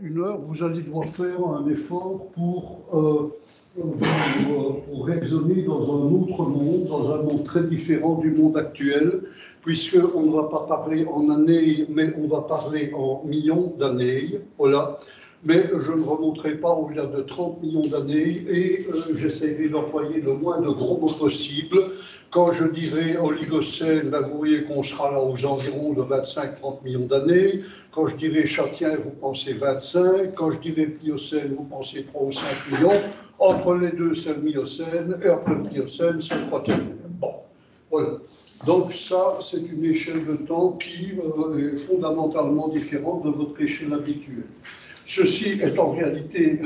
1 heure, vous allez devoir faire un effort pour raisonner dans un autre monde, dans un monde très différent du monde actuel, puisqu'on ne va pas parler en années, mais on va parler en millions d'années. Voilà. Mais je ne remonterai pas au-delà de 30 millions d'années et j'essaierai d'employer le moins de gros mots possible. Quand je dirai Oligocène, ben vous voyez qu'on sera là aux environs de 25-30 millions d'années. Quand je dirai Châtien, vous pensez 25. Quand je dirai Pliocène, vous pensez 3 ou 5 millions. Entre les deux, c'est le Miocène. Et après le Pliocène, c'est le Quaternaire. Bon, voilà. Donc ça, c'est une échelle de temps qui est fondamentalement différente de votre échelle habituelle. Ceci est en réalité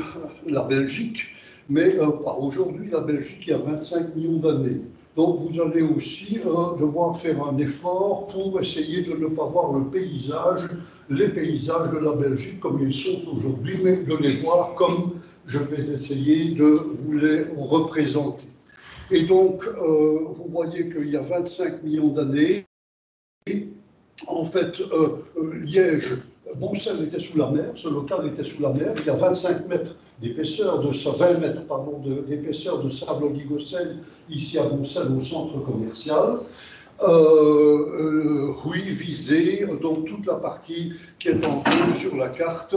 la Belgique, mais pas aujourd'hui. La Belgique, il y a 25 millions d'années. Donc vous allez aussi devoir faire un effort pour essayer de ne pas voir les paysages de la Belgique comme ils sont aujourd'hui, mais de les voir comme je vais essayer de vous les représenter. Et donc, vous voyez qu'il y a 25 millions d'années, en fait, Liège, Boncel était sous la mer, ce local était sous la mer, il y a 25 mètres d'épaisseur, 20 mètres d'épaisseur de sable oligocène ici à Boncel au centre commercial. Oui, Visé, donc toute la partie qui est en bleu sur la carte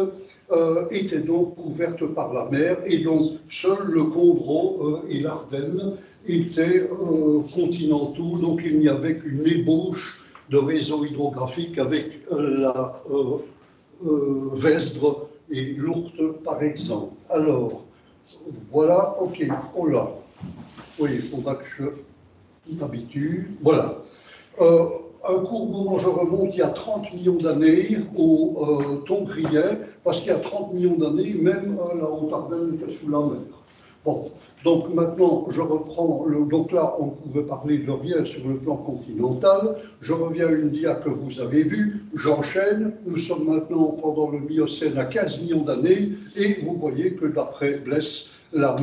était donc couverte par la mer et donc seul le Condro et l'Ardenne étaient continentaux, donc il n'y avait qu'une ébauche de réseau hydrographique avec la Vesdre et l'Ourthe par exemple. Alors, voilà, ok, on l'a. Oui, il faudra que je m'habitue. Voilà. Un court moment, je remonte il y a 30 millions d'années au Tongriais, parce qu'il y a 30 millions d'années, même la Haute-Ardenne était sous la mer. Bon, donc maintenant, je reprends, donc là, on pouvait parler de rien sur le plan continental. Je reviens à une dia que vous avez vue, j'enchaîne. Nous sommes maintenant pendant le Miocène à 15 millions d'années, et vous voyez que d'après Blesse, la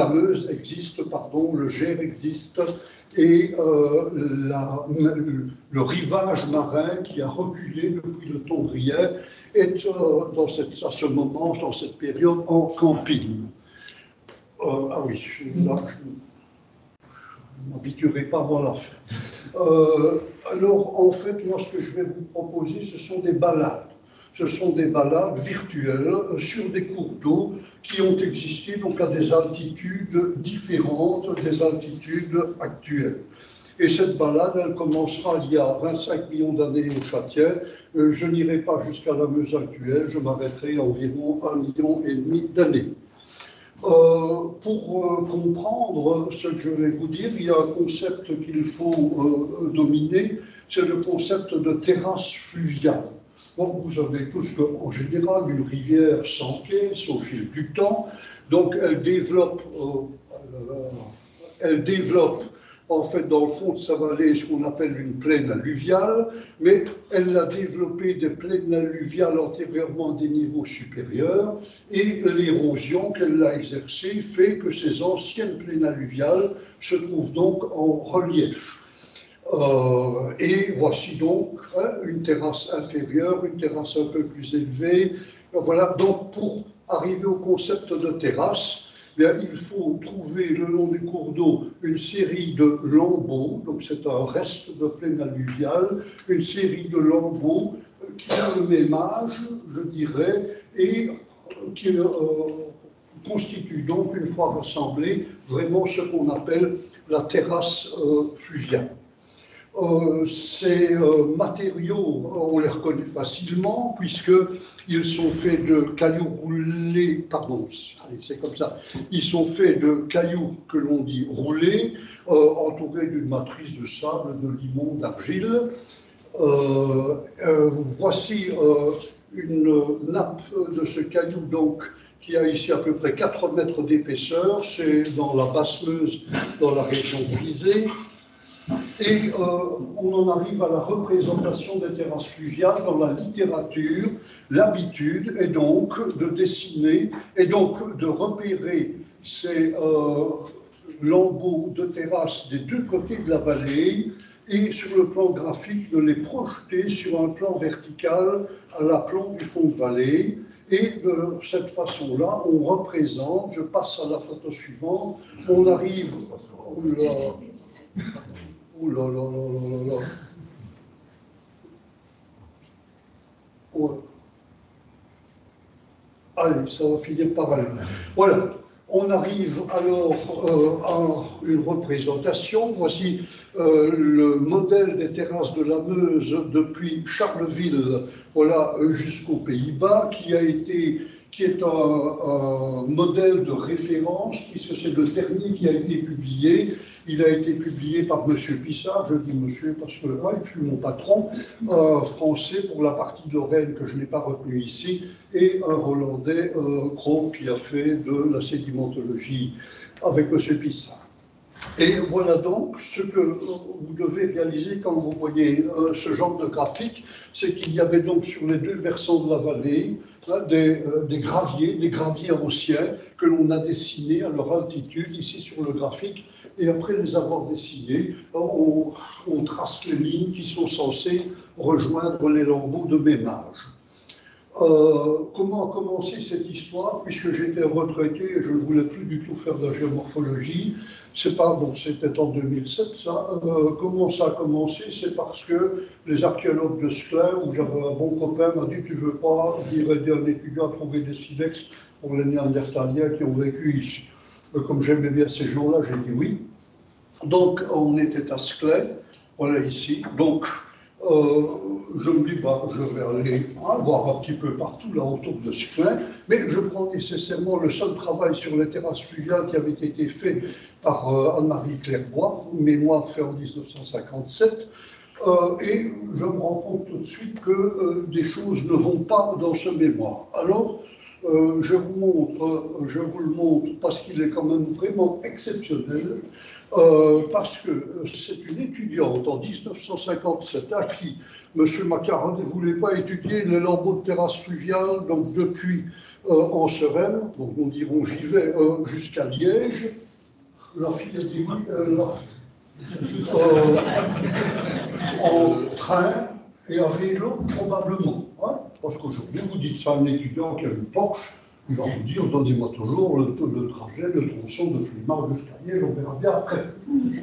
Meuse existe, pardon, le Gers existe, et le rivage marin qui a reculé depuis le Tongriais est à ce moment, dans cette période, en camping. Ah oui, là, je ne m'habituerai pas à voir la fin. Alors, en fait, moi, ce que je vais vous proposer, ce sont des balades. Ce sont des balades virtuelles sur des cours d'eau qui ont existé donc à des altitudes différentes des altitudes actuelles. Et cette balade, elle commencera il y a 25 millions d'années au Châtien. Je n'irai pas jusqu'à la Meuse actuelle, je m'arrêterai à environ 1,5 million d'années. Pour comprendre ce que je vais vous dire, il y a un concept qu'il faut dominer, c'est le concept de terrasse fluviale. Bon, vous savez tous qu'en général, une rivière s'encaisse au fil du temps, donc elle développe en fait, dans le fond de sa vallée, ce qu'on appelle une plaine alluviale, mais elle a développé des plaines alluviales antérieurement à des niveaux supérieurs, et l'érosion qu'elle a exercée fait que ces anciennes plaines alluviales se trouvent donc en relief. Et voici donc une terrasse inférieure, une terrasse un peu plus élevée. Voilà, donc pour arriver au concept de terrasse, bien, il faut trouver le long du cours d'eau une série de lambeaux, donc c'est un reste de plaine alluviale, une série de lambeaux qui a le même âge, je dirais, et qui constitue donc, une fois rassemblés, vraiment ce qu'on appelle la terrasse fluviale. Ces matériaux, on les reconnaît facilement puisqu'ils sont faits de cailloux roulés, pardon, c'est comme ça, ils sont faits de cailloux que l'on dit roulés, entourés d'une matrice de sable, de limon, d'argile. Voici une nappe de ce caillou donc qui a ici à peu près 4 mètres d'épaisseur, c'est dans la Basse-Meuse, dans la région de Visé. Et on en arrive à la représentation des terrasses fluviales dans la littérature. L'habitude est donc de dessiner et donc de repérer ces lambeaux de terrasses des deux côtés de la vallée et sur le plan graphique de les projeter sur un plan vertical à l'aplomb du fond de vallée. Et de cette façon-là, on représente, je passe à la photo suivante, on arrive... Oula, oula, là, là, là, là, là. Ouais. Allez, ça va finir par aller. Voilà. On arrive alors à une représentation. Voici le modèle des terrasses de la Meuse depuis Charleville, voilà, jusqu'aux Pays-Bas, qui est un modèle de référence, puisque c'est le dernier qui a été publié. Il a été publié par M. Pissard, je dis monsieur parce que il fut mon patron, français pour la partie de Lorraine que je n'ai pas retenue ici, et un Hollandais, Kroop, qui a fait de la sédimentologie avec M. Pissard. Et voilà donc ce que vous devez réaliser quand vous voyez ce genre de graphique, c'est qu'il y avait donc sur les deux versants de la vallée des graviers anciens que l'on a dessinés à leur altitude ici sur le graphique. Et après les avoir dessinés, on trace les lignes qui sont censées rejoindre les lambeaux de même âge. Comment a commencé cette histoire? Puisque j'étais retraité et je ne voulais plus du tout faire de la géomorphologie, c'est pas bon, c'était en 2007 ça. Comment ça a commencé? C'est parce que les archéologues de Sclin, où j'avais un bon copain, m'a dit: tu veux pas dire aider un étudiant à trouver des silex pour les Néandertaliens qui ont vécu ici? Comme j'aimais bien ces gens-là, j'ai dit oui. Donc on était à Sclin, voilà ici. Donc je me dis, bah, je vais aller voir un petit peu partout là autour de Sclin, mais je prends nécessairement le seul travail sur les terrasses fluviales qui avait été fait par Anne-Marie Clairbois, mémoire fait en 1957, et je me rends compte tout de suite que des choses ne vont pas dans ce mémoire. Alors, je vous le montre parce qu'il est quand même vraiment exceptionnel, parce que c'est une étudiante en 1957 à qui M. Macaron ne voulait pas étudier les lambeaux de terrasse fluviale, donc depuis en Sereine, donc nous dirons j'y vais jusqu'à Liège. La fille a dit oui, en train et à vélo probablement. Hein, parce qu'aujourd'hui, vous dites ça à un étudiant qui a une Porsche, il va vous dire: donnez-moi toujours le trajet, le tronçon de Flimard jusqu'à Liège, on verra bien après.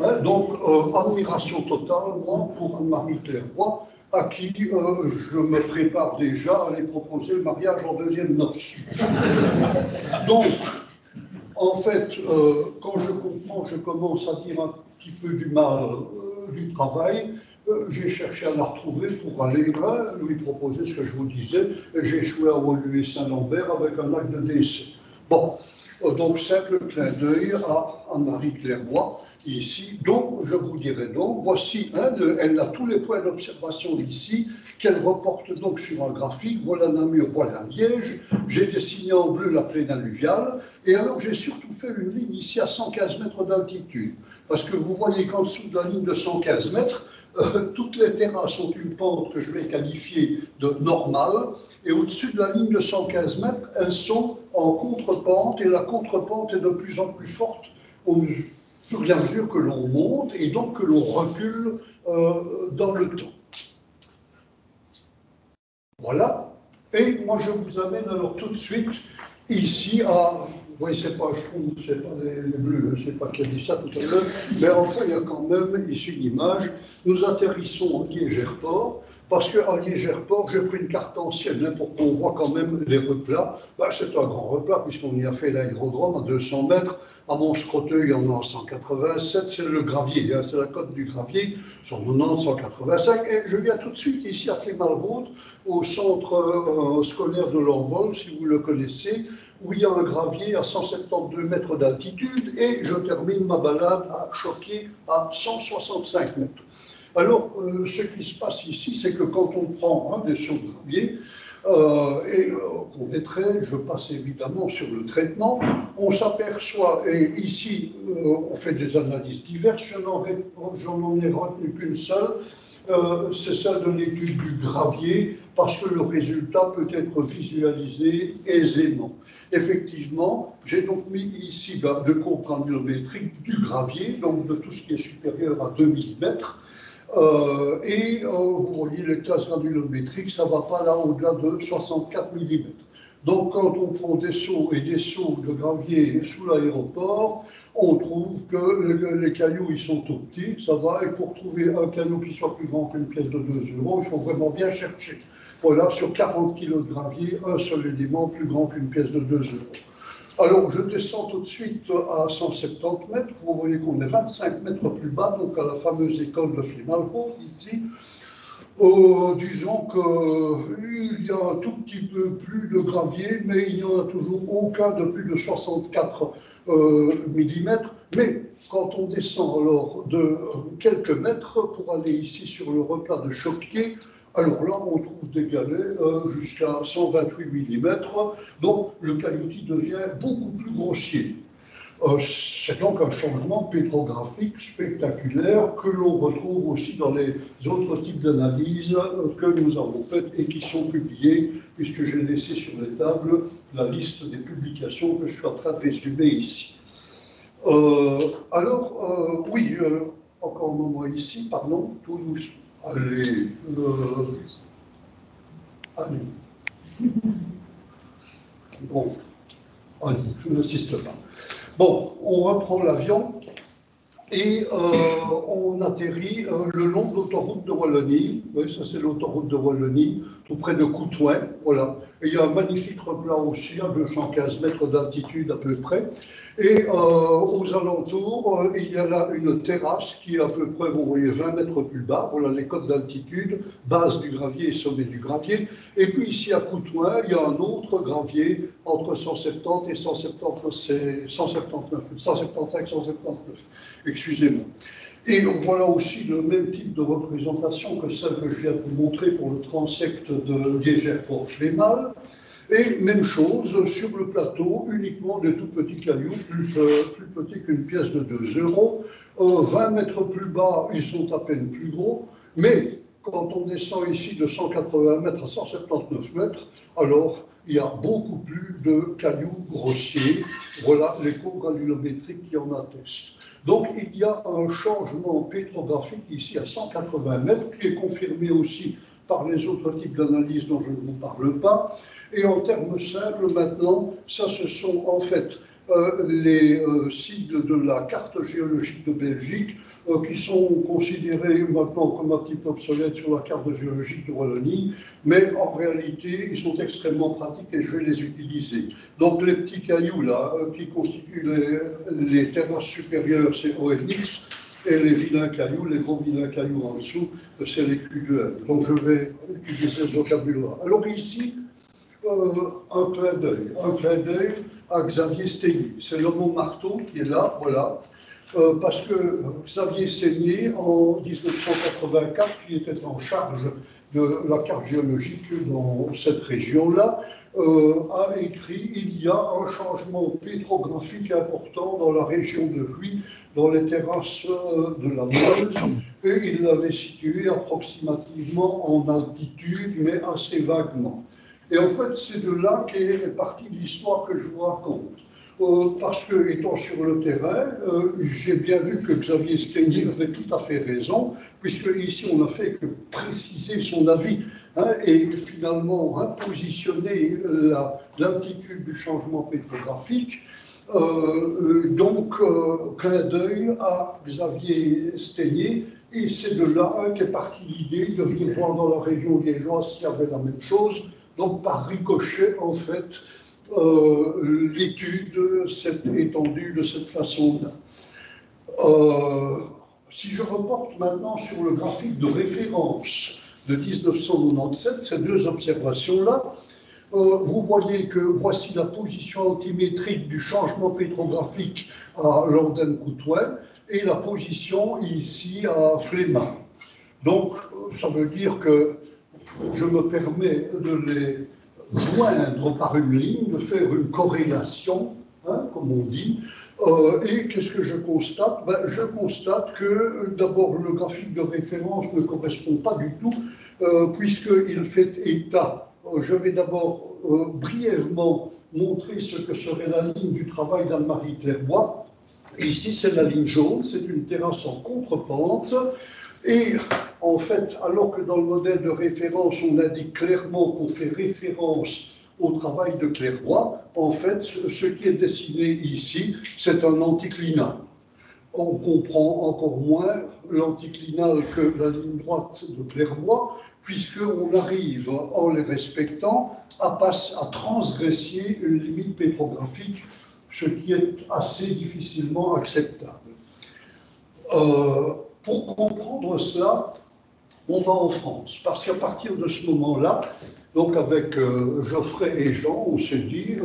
Hein, donc, admiration totale, moi, pour Anne-Marie Clairbois, à qui je me prépare déjà à aller proposer le mariage en deuxième noce. Donc, en fait, quand je comprends, je commence à dire un petit peu du mal du travail. J'ai cherché à la retrouver pour aller lui proposer ce que je vous disais. J'ai échoué à Woluwe Saint-Lambert avec un acte de décès. Bon, donc simple clin d'œil à Anne-Marie Clairbois ici. Donc, je vous dirai donc, voici, elle a tous les points d'observation ici, qu'elle reporte donc sur un graphique. Voilà Namur, voilà Liège. J'ai dessiné en bleu la plaine alluviale. Et alors, j'ai surtout fait une ligne ici à 115 mètres d'altitude. Parce que vous voyez qu'en dessous de la ligne de 115 mètres, toutes les terrasses ont une pente que je vais qualifier de normale, et au-dessus de la ligne de 115 mètres, elles sont en contre-pente, et la contre-pente est de plus en plus forte au fur et à mesure que l'on monte, et donc que l'on recule dans le temps. Voilà, et moi je vous amène alors tout de suite ici à... Vous voyez, c'est pas Schtroumpf, c'est pas les Bleus, je ne sais pas qui a dit ça tout à l'heure, mais enfin, il y a quand même ici une image. Nous atterrissons à Liège-Airport, parce qu'à Liège-Airport, j'ai pris une carte ancienne pour qu'on voit quand même les replats. Ben, c'est un grand replat, puisqu'on y a fait l'aérodrome à 200 mètres. À Monscroteux, il y en a 187, c'est le gravier, c'est la côte du gravier, 190, 185. Et je viens tout de suite ici à Flémalrode, au centre scolaire de l'Envol, si vous le connaissez, où il y a un gravier à 172 mètres d'altitude, et je termine ma balade à Choquet à 165 mètres. Alors, ce qui se passe ici, c'est que quand on prend un des sauts de gravier, et qu'on détraite, je passe évidemment sur le traitement, on s'aperçoit, et ici on fait des analyses diverses, je n'en ai retenu qu'une seule, c'est celle de l'étude du gravier, parce que le résultat peut être visualisé aisément. Effectivement, j'ai donc mis ici de courbes granulométriques du gravier, donc de tout ce qui est supérieur à 2 mm, Vous voyez les classes granulométriques, ça ne va pas là au-delà de 64 mm. Donc quand on prend des seaux et des seaux de gravier sous l'aéroport, on trouve que les cailloux ils sont tout petits, ça va, et pour trouver un caillou qui soit plus grand qu'une pièce de 2 euros, il faut vraiment bien chercher. Voilà, sur 40 kg de gravier, un seul élément plus grand qu'une pièce de 2 euros. Alors, je descends tout de suite à 170 mètres. Vous voyez qu'on est 25 mètres plus bas, donc à la fameuse école de Flémalcourt, ici. Disons qu'il y a un tout petit peu plus de gravier, mais il n'y en a toujours aucun de plus de 64 mm. Mais quand on descend alors de quelques mètres pour aller ici sur le replat de Choquier, alors là, on trouve des galets jusqu'à 128 mm, donc le cailloutis devient beaucoup plus grossier. C'est donc un changement pétrographique spectaculaire que l'on retrouve aussi dans les autres types d'analyses que nous avons faites et qui sont publiées, puisque j'ai laissé sur les tables la liste des publications que je suis en train de résumer ici. Oui, encore un moment ici, pardon, tout doucement. Allez, allez. Bon, allez, je n'insiste pas. Bon, on reprend l'avion et on atterrit le long de l'autoroute de Wallonie. Oui, ça c'est l'autoroute de Wallonie, tout près de Coutouin, voilà. Et il y a un magnifique replat aussi, à 215 mètres d'altitude à peu près. Et aux alentours, il y a là une terrasse qui est à peu près, vous voyez, 20 mètres plus bas. Voilà les cotes d'altitude, base du gravier et sommet du gravier. Et puis ici à Coutouin, il y a un autre gravier entre 170 et 175, 179. Excusez-moi. Et voilà aussi le même type de représentation que celle que je viens de vous montrer pour le transect de Liège-Port-Flémal. Et même chose sur le plateau, uniquement de tout petits cailloux, plus petits qu'une pièce de 2 euros. 20 mètres plus bas, ils sont à peine plus gros. Mais quand on descend ici de 180 mètres à 179 mètres, alors il y a beaucoup plus de cailloux grossiers. Voilà l'écho granulométrique qui en atteste. Donc il y a un changement pétrographique ici à 180 mètres qui est confirmé aussi par les autres types d'analyses dont je ne vous parle pas. Et en termes simples, maintenant, ça ce sont en fait les sigles de la carte géologique de Belgique qui sont considérés maintenant comme un petit peu obsolètes sur la carte géologique de Wallonie, mais en réalité, ils sont extrêmement pratiques et je vais les utiliser. Donc les petits cailloux là, qui constituent les terrasses supérieures, c'est ONX, et les vilains cailloux, les gros vilains cailloux en dessous, c'est les Q2L. Donc je vais utiliser ce vocabulaire. Alors ici, un clin d'œil à Xavier Stegny. C'est l'homme au marteau qui est là, voilà, parce que Xavier Stegny, en 1984, qui était en charge de la carte géologique dans cette région-là, a écrit « Il y a un changement pétrographique important dans la région de Huy, dans les terrasses de la Meuse, et il l'avait situé approximativement en altitude, mais assez vaguement. » Et en fait, c'est de là qu'est partie l'histoire que je vous raconte. Parce que, étant sur le terrain, j'ai bien vu que Xavier Stegny avait tout à fait raison, puisque ici, on n'a fait que préciser son avis, et finalement positionner l'altitude du changement pétrographique. Donc, clin d'œil à Xavier Stegny, et c'est de là qu'est partie l'idée de venir voir dans la région liégeoise s'il y avait la même chose. Donc, par ricochet, en fait, l'étude s'est étendue de cette façon-là. Si je reporte maintenant sur le graphique de référence de 1997, ces deux observations-là, vous voyez que voici la position altimétrique du changement pétrographique à Landen-Coutouin et la position ici à Flémal. Donc, ça veut dire que je me permets de les joindre par une ligne, de faire une corrélation, comme on dit. Et qu'est-ce que je constate? Je constate que d'abord le graphique de référence ne correspond pas du tout, puisqu'il fait état. Je vais d'abord brièvement montrer ce que serait la ligne du travail d'Anne-Marie Clairbois. Et ici, c'est la ligne jaune, c'est une terrasse en contrepente. Et en fait, alors que dans le modèle de référence, on indique clairement qu'on fait référence au travail de Clairvoy, en fait, ce qui est dessiné ici, c'est un anticlinal. On comprend encore moins l'anticlinal que la ligne droite de Clairvoy, puisqu'on arrive, en les respectant, à transgresser une limite pétrographique, ce qui est assez difficilement acceptable. Pour comprendre cela, on va en France, parce qu'à partir de ce moment-là, donc avec Geoffrey et Jean, on s'est dit,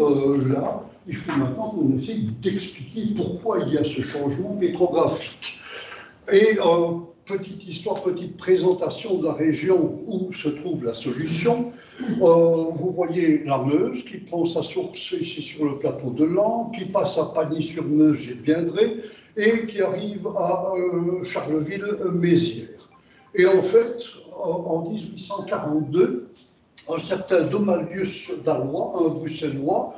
là, il faut maintenant qu'on essaye d'expliquer pourquoi il y a ce changement pétrographique. Et petite histoire, petite présentation de la région où se trouve la solution. Vous voyez la Meuse qui prend sa source ici sur le plateau de Laon, qui passe à Pagny-sur-Meuse, j'y reviendrai, et qui arrive à Charleville-Mézières. Et en fait, en 1842, un certain Domalius Dallois, un Bruxellois,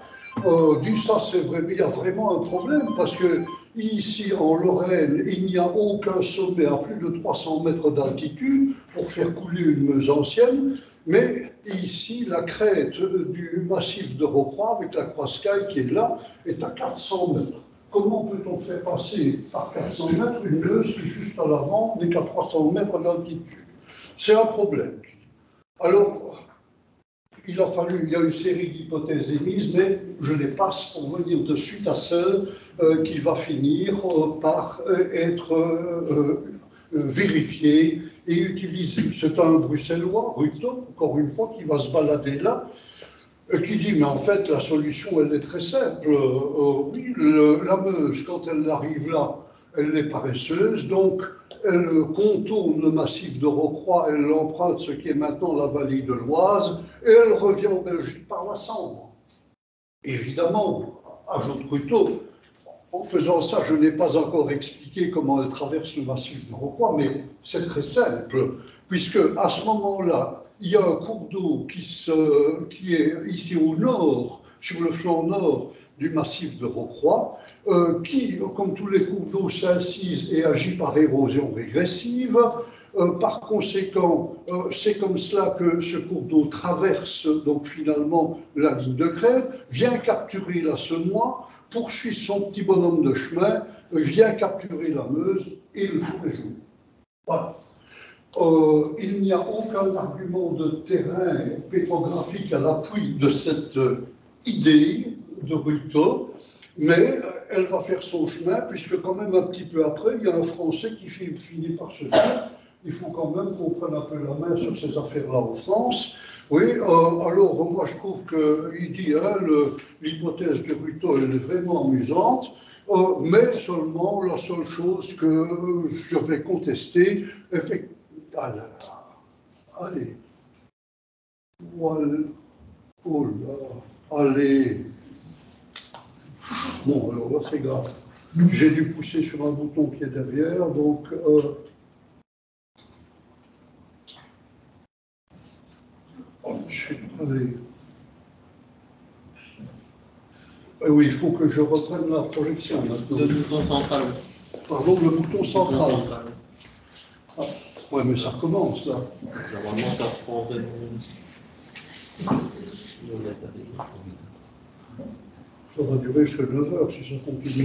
dit ça, c'est vrai, mais il y a vraiment un problème, parce que ici en Lorraine, il n'y a aucun sommet à plus de 300 mètres d'altitude pour faire couler une Meuse ancienne, mais ici, la crête du massif de Rocroi, avec la Croix-Sky qui est là, est à 400 mètres. Comment peut-on faire passer par 400 mètres une Meuse qui, juste à l'avant, n'est qu'à 300 mètres d'altitude? C'est un problème. Alors, il y a une série d'hypothèses émises, mais je les passe pour venir de suite à celle qui va finir par être vérifiée et utilisée. C'est un Bruxellois, Ruto, encore une fois, qui va se balader là, qui dit, mais en fait, la solution, elle est très simple. Oui, la Meuse, quand elle arrive là, elle est paresseuse, donc elle contourne le massif de Rocroi, elle emprunte ce qui est maintenant la vallée de l'Oise, et elle revient en Belgique par la Sambre. Évidemment, ajoute Ruto, en faisant ça, je n'ai pas encore expliqué comment elle traverse le massif de Rocroi, mais c'est très simple, puisque à ce moment-là, il y a un cours d'eau qui est ici au nord, sur le flanc nord du massif de Rocroi, qui, comme tous les cours d'eau, s'incise et agit par érosion régressive. Par conséquent, c'est comme cela que ce cours d'eau traverse donc finalement la ligne de crête, vient capturer la Semois, poursuit son petit bonhomme de chemin, vient capturer la Meuse et le tour est joué. Voilà. Il n'y a aucun argument de terrain pétrographique à l'appui de cette idée de Ruto, mais elle va faire son chemin, puisque quand même un petit peu après, il y a un Français qui finit par se dire, il faut quand même qu'on prenne un peu la main sur ces affaires-là en France. Oui, alors moi je trouve qu'il dit, hein, l'hypothèse de Ruto, elle est vraiment amusante, mais seulement la seule chose que je vais contester, effectivement, allez, voilà, oh là, allez. Bon, alors là, c'est grave. J'ai dû pousser sur un bouton qui est derrière, donc... allez. Oui, il faut que je reprenne la projection maintenant. Le bouton central. Pardon, le bouton central. Ah, ouais, mais ça recommence, là. Normalement, ça reprend en fait. Ça va durer jusqu'à 9 heures si ça continue.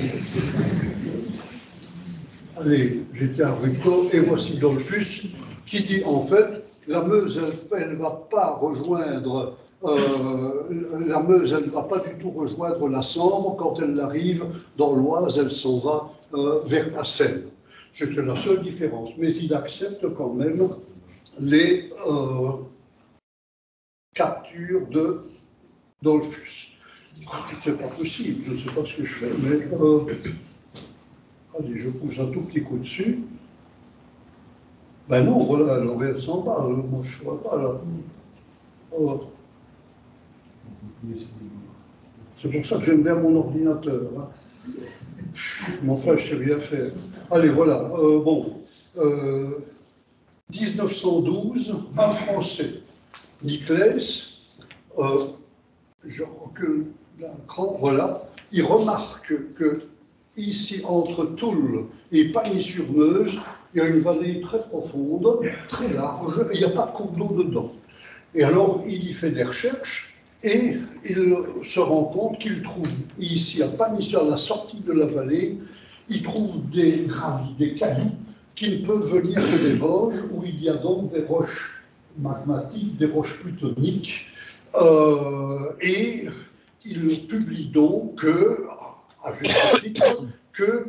Allez, j'étais à Ruto et voici Dolphus qui dit en fait la Meuse, elle ne va pas rejoindre, la Meuse, elle ne va pas du tout rejoindre la Sambre. Quand elle arrive dans l'Oise, elle s'en va vers la Seine. C'est la seule différence. Mais il accepte quand même les captures de Dolphus. C'est pas possible, je ne sais pas ce que je fais, mais allez, je pousse un tout petit coup dessus. Ben non, voilà, elle s'en va, moi je ne vois pas là. Oh. C'est pour ça que j'aime bien mon ordinateur. Hein. Mais enfin, je sais bien faire. Allez, voilà, bon. 1912, un Français, Niclès, je recule d'un cran, voilà, il remarque que ici, entre Toul et Pagny-sur-Meuse, il y a une vallée très profonde, très large, et il n'y a pas de cours d'eau dedans. Et alors, il y fait des recherches, et il se rend compte qu'il trouve ici, à Panissus, à la sortie de la vallée, il trouve des graviers, des cailloux, qui ne peuvent venir que des Vosges, où il y a donc des roches magmatiques, des roches plutoniques, et il publie donc à juste titre, que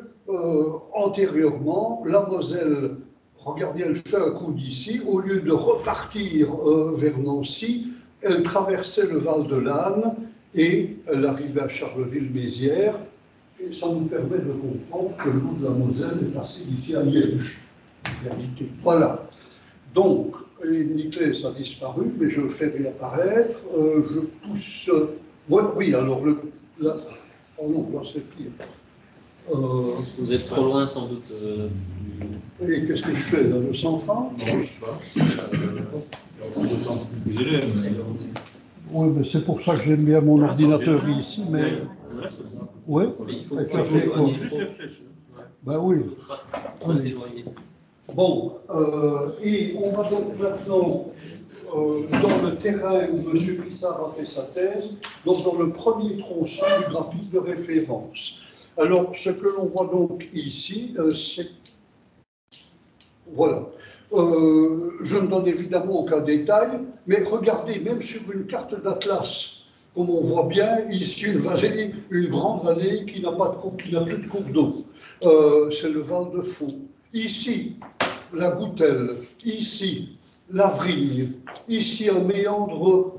antérieurement, la Moselle, regardez, elle fait un coup d'ici, au lieu de repartir vers Nancy, elle traversait le Val de l'Âne et elle arrivait à Charleville-Mézières. Et ça nous permet de comprendre que l'eau de la Moselle est passée d'ici à Liège. Voilà. Donc, Niclès a disparu, mais je le fais réapparaître. Je pousse. Oui, alors oh non, là c'est pire. Vous êtes trop loin sans doute. Et qu'est-ce que je fais là, le 130? Non, je ne sais pas. D'autant plus élèves. Oui, mais c'est pour ça que j'aime bien mon ordinateur ici, mais. Oui, Il faut avec pas la flèche. Juste les flèches. Ben oui. trop s'éloigner. Bon, et on va donc maintenant dans le terrain où M. Pissard a fait sa thèse, donc dans le premier tronçon du graphique de référence. Alors, ce que l'on voit donc ici, c'est... Voilà. Je ne donne évidemment aucun détail, mais regardez, même sur une carte d'Atlas, comme on voit bien, ici une vallée, une grande vallée qui n'a pas de cours, qui n'a plus de cours d'eau. C'est le Val de Faux. Ici, la Goutelle. Ici, la Vrigne. Ici, un méandre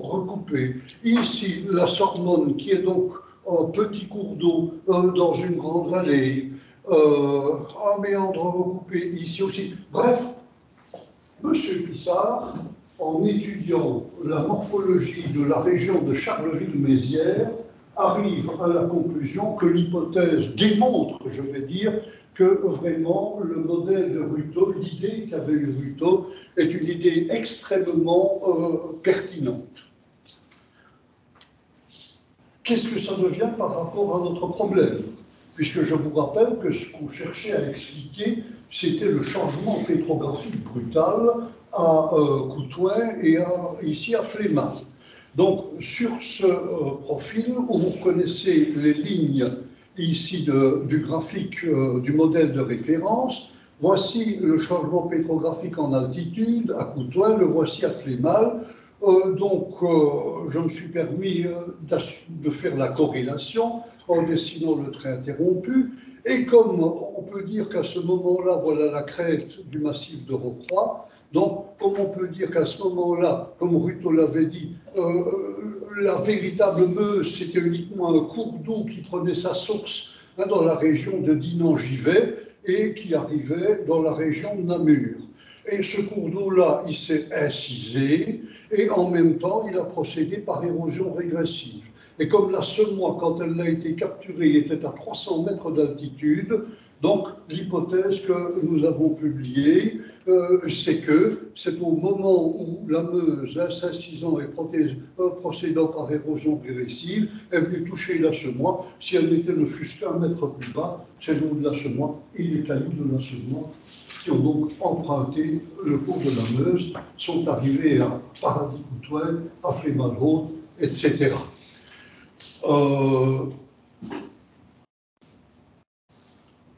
recoupé. Ici, la Sormonne, qui est donc un petit cours d'eau dans une grande vallée. Un méandre recoupé ici aussi. Bref, M. Pissard, en étudiant la morphologie de la région de Charleville-Mézières, arrive à la conclusion que l'hypothèse démontre, je vais dire, que vraiment le modèle de Ruteau, l'idée qu'avait eu Ruteau, est une idée extrêmement pertinente. Qu'est-ce que ça devient par rapport à notre problème? Puisque je vous rappelle que ce qu'on cherchait à expliquer, c'était le changement pétrographique brutal à Coutouin et ici à Flémal. Donc, sur ce profil, où vous reconnaissez les lignes ici du graphique du modèle de référence, voici le changement pétrographique en altitude à Coutouin, le voici à Flémal. Je me suis permis de faire la corrélation en dessinant le trait interrompu. Et comme on peut dire qu'à ce moment-là, voilà la crête du massif de Rocroi, donc comme on peut dire qu'à ce moment-là, comme Ruteau l'avait dit, la véritable Meuse, c'était uniquement un cours d'eau qui prenait sa source dans la région de Dinan-Givet et qui arrivait dans la région de Namur. Et ce cours d'eau-là, il s'est incisé et en même temps, il a procédé par érosion régressive. Et comme la Semois, quand elle a été capturée, était à 300 mètres d'altitude, donc l'hypothèse que nous avons publiée, c'est que c'est au moment où la Meuse, s'incisant et procédant par érosion régressive, est venue toucher la Semois. Si elle n'était ne fût-ce qu'un mètre plus bas, c'est l'eau de la Semois et les cailloux de la Semois qui ont donc emprunté le cours de la Meuse, sont arrivés à Paradis-Coutouin, à Flémal-Haute, etc.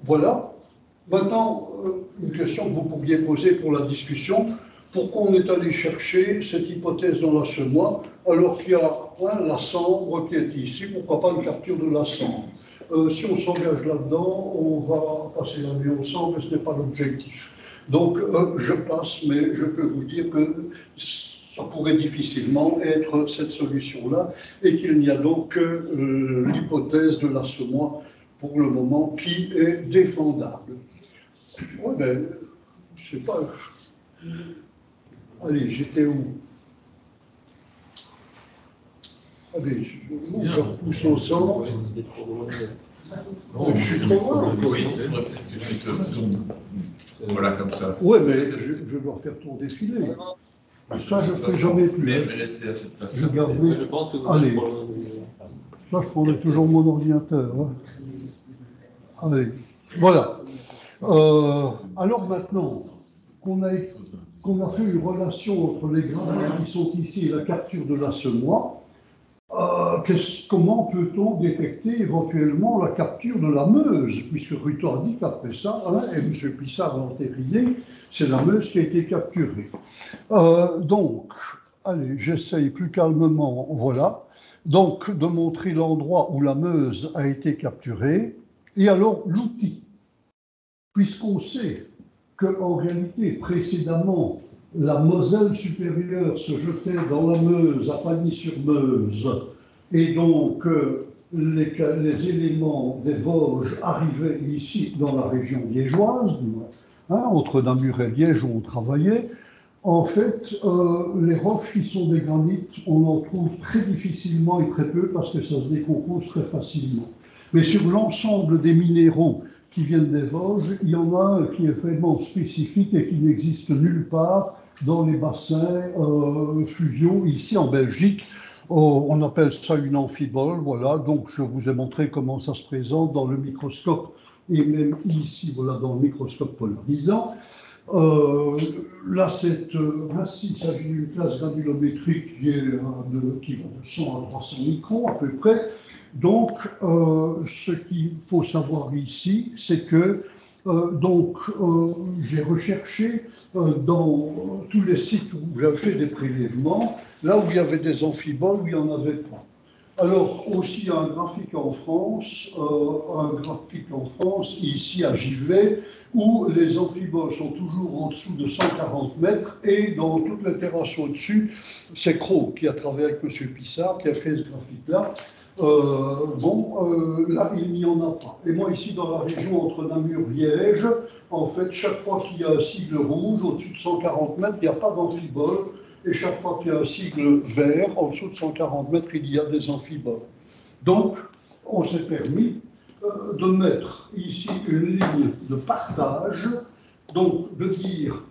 Voilà. Maintenant, une question que vous pourriez poser pour la discussion. Pourquoi on est allé chercher cette hypothèse dans la Semois alors qu'il y a la Sambre qui est ici? Pourquoi pas une capture de la Sambre? Si on s'engage là-dedans, on va passer la nuit ensemble et ce n'est pas l'objectif. Donc, je passe, mais je peux vous dire que ça pourrait difficilement être cette solution-là et qu'il n'y a donc que l'hypothèse de la Semois pour le moment qui est défendable. Oui, mais je ne sais pas. Allez, j'étais où? Allez, je repousse au centre. Je suis trop loin. Oui, c'est vrai, peut-être que tu te tournes. Voilà, comme ça. Oui, mais je dois faire ton défilé. Ça, je ne ferai jamais plus. Mais rester à cette place. Je pense que vous Allez. êtes trop loin. Ça, je prendrai toujours mon ordinateur. Hein. Allez, voilà. Alors maintenant qu'on a fait une relation entre les graviers qui sont ici et la capture de la semoie, comment peut-on détecter éventuellement la capture de la Meuse, puisque Ruto a dit qu'après ça, hein, et M. Pissard a entériné, c'est la Meuse qui a été capturée. Donc, allez, j'essaye plus calmement, voilà, donc de montrer l'endroit où la Meuse a été capturée, et alors l'outil, puisqu'on sait qu'en réalité, précédemment, la Moselle supérieure se jetait dans la Meuse, à Pagny-sur-Meuse, et donc les éléments des Vosges arrivaient ici dans la région liégeoise, hein, entre Namur et Liège où on travaillait. En fait, les roches qui sont des granites, on en trouve très difficilement et très peu parce que ça se décompose très facilement. Mais sur l'ensemble des minéraux qui viennent des Vosges, il y en a un qui est vraiment spécifique et qui n'existe nulle part dans les bassins fluviaux ici en Belgique. On appelle ça une amphibole, voilà. Donc je vous ai montré comment ça se présente dans le microscope et même ici, voilà, dans le microscope polarisant. Là, il s'agit d'une classe granulométrique qui va de 100 à 300 microns à peu près. Donc, ce qu'il faut savoir ici, c'est que j'ai recherché dans tous les sites où j'ai fait des prélèvements, là où il y avait des amphiboles, où il n'y en avait pas. Alors, aussi, il y a un graphique en France, ici à Givet, où les amphiboles sont toujours en dessous de 140 mètres, et dans toutes les terrasses au-dessus, c'est Cros qui a travaillé avec M. Pissard, qui a fait ce graphique-là. Là, il n'y en a pas. Et moi, ici, dans la région entre Namur et Liège, en fait, chaque fois qu'il y a un sigle rouge, au-dessus de 140 mètres, il n'y a pas d'amphibole. Et chaque fois qu'il y a un sigle vert, en dessous de 140 mètres, il y a des amphiboles. Donc, on s'est permis de mettre ici une ligne de partage, donc de dire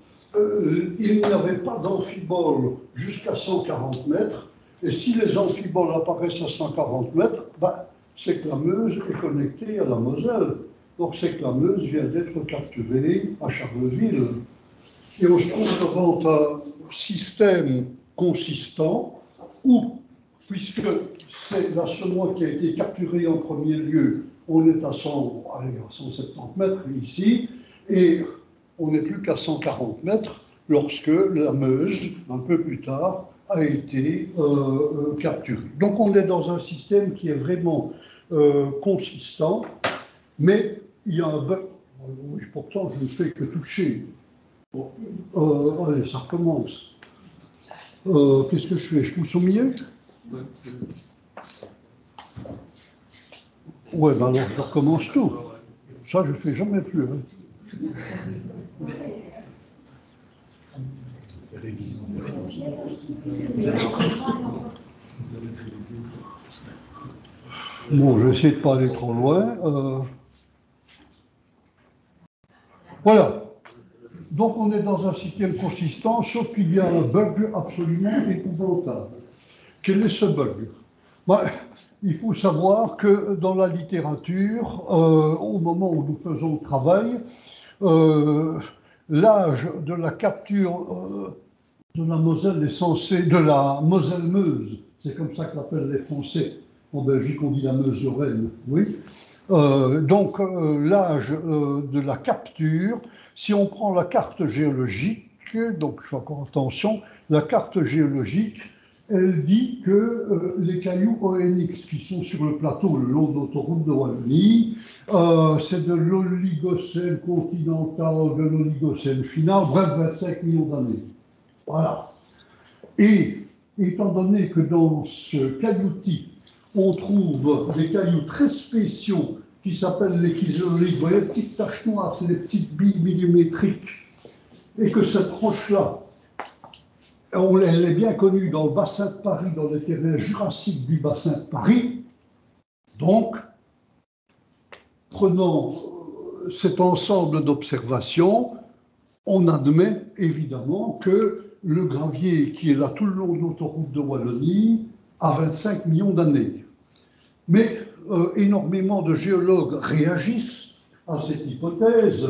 il n'y avait pas d'amphibole jusqu'à 140 mètres, et si les amphiboles apparaissent à 140 mètres, c'est que la Meuse est connectée à la Moselle. Donc c'est que la Meuse vient d'être capturée à Charleville. Et on se trouve devant un système consistant où, puisque c'est la semoie qui a été capturée en premier lieu, on est à 170 mètres ici, et on n'est plus qu'à 140 mètres lorsque la Meuse, un peu plus tard, a été capturée. Donc on est dans un système qui est vraiment consistant, mais il y a un bug. Pourtant, je ne fais que toucher. Bon, allez, ça recommence. Qu'est-ce que je fais? Je pousse au milieu? Ouais, ben alors je recommence tout. Ça, je ne fais jamais plus. Hein. Bon, je vais essayer de ne pas aller trop loin. Voilà. Donc on est dans un système consistant, sauf qu'il y a un bug absolument épouvantable. Quel est ce bug? Il faut savoir que dans la littérature, au moment où nous faisons le travail, l'âge de la capture de la Moselle est censé, de la Moselle-Meuse, c'est comme ça que l'appellent les Français. En Belgique, on dit la Meuse-Lorraine, oui. Donc, l'âge de la capture, si on prend la carte géologique, donc je fais encore attention, la carte géologique, elle dit que les cailloux ONX qui sont sur le plateau le long de l'autoroute de Wallonie, c'est de l'Oligocène continental, de l'Oligocène final, bref, 25 millions d'années. Voilà. Et étant donné que dans ce cailloutis, on trouve des cailloux très spéciaux qui s'appellent les kysolites. Vous voyez, les petites taches noires, c'est des petites billes millimétriques. Et que cette roche-là, elle est bien connue dans le bassin de Paris, dans les terrains jurassiques du bassin de Paris. Donc, prenant cet ensemble d'observations, on admet évidemment que le gravier qui est là tout le long de l'autoroute de Wallonie a 25 millions d'années. Mais énormément de géologues réagissent à cette hypothèse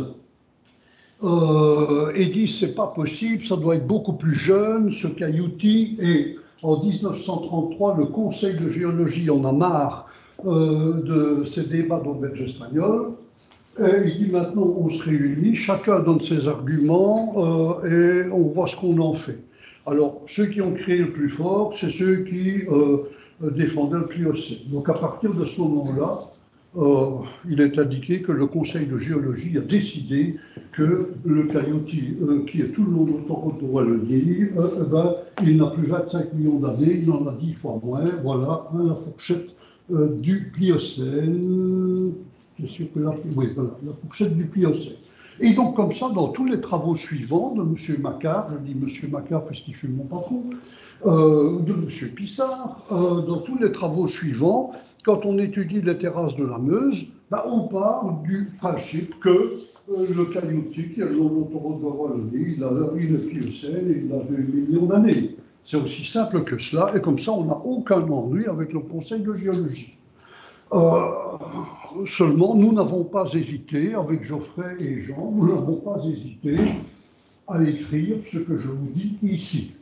et dit c'est pas possible, ça doit être beaucoup plus jeune, ce cailloutis. Et en 1933, le Conseil de géologie en a marre de ces débats d'auberge espagnole. Et il dit maintenant on se réunit, chacun donne ses arguments et on voit ce qu'on en fait. Alors ceux qui ont crié le plus fort, c'est ceux qui défendaient le Pliocène. Donc à partir de ce moment-là, il est indiqué que le Conseil de géologie a décidé que le cailloutis qui est tout le long de l'autoroute de Wallonie, il n'a plus 25 millions d'années, il en a 10 fois moins. Voilà, la fourchette du Pliocène. C'est sûr que là, oui, voilà, la fourchette du Pliocène. Et donc, comme ça, dans tous les travaux suivants de M. Macquart, je dis M. Macquart puisqu'il fut mon patron, de M. Pissard, dans tous les travaux suivants, quand on étudie les terrasses de la Meuse, on part du principe que le cailloutis qui est le long de l'autoroute de Wallonie, il est Pliocène et il a 2 millions d'années. C'est aussi simple que cela, et comme ça, on n'a aucun ennui avec le Conseil de géologie. Seulement, nous n'avons pas hésité, avec Geoffrey et Jean, nous n'avons pas hésité à écrire ce que je vous dis ici.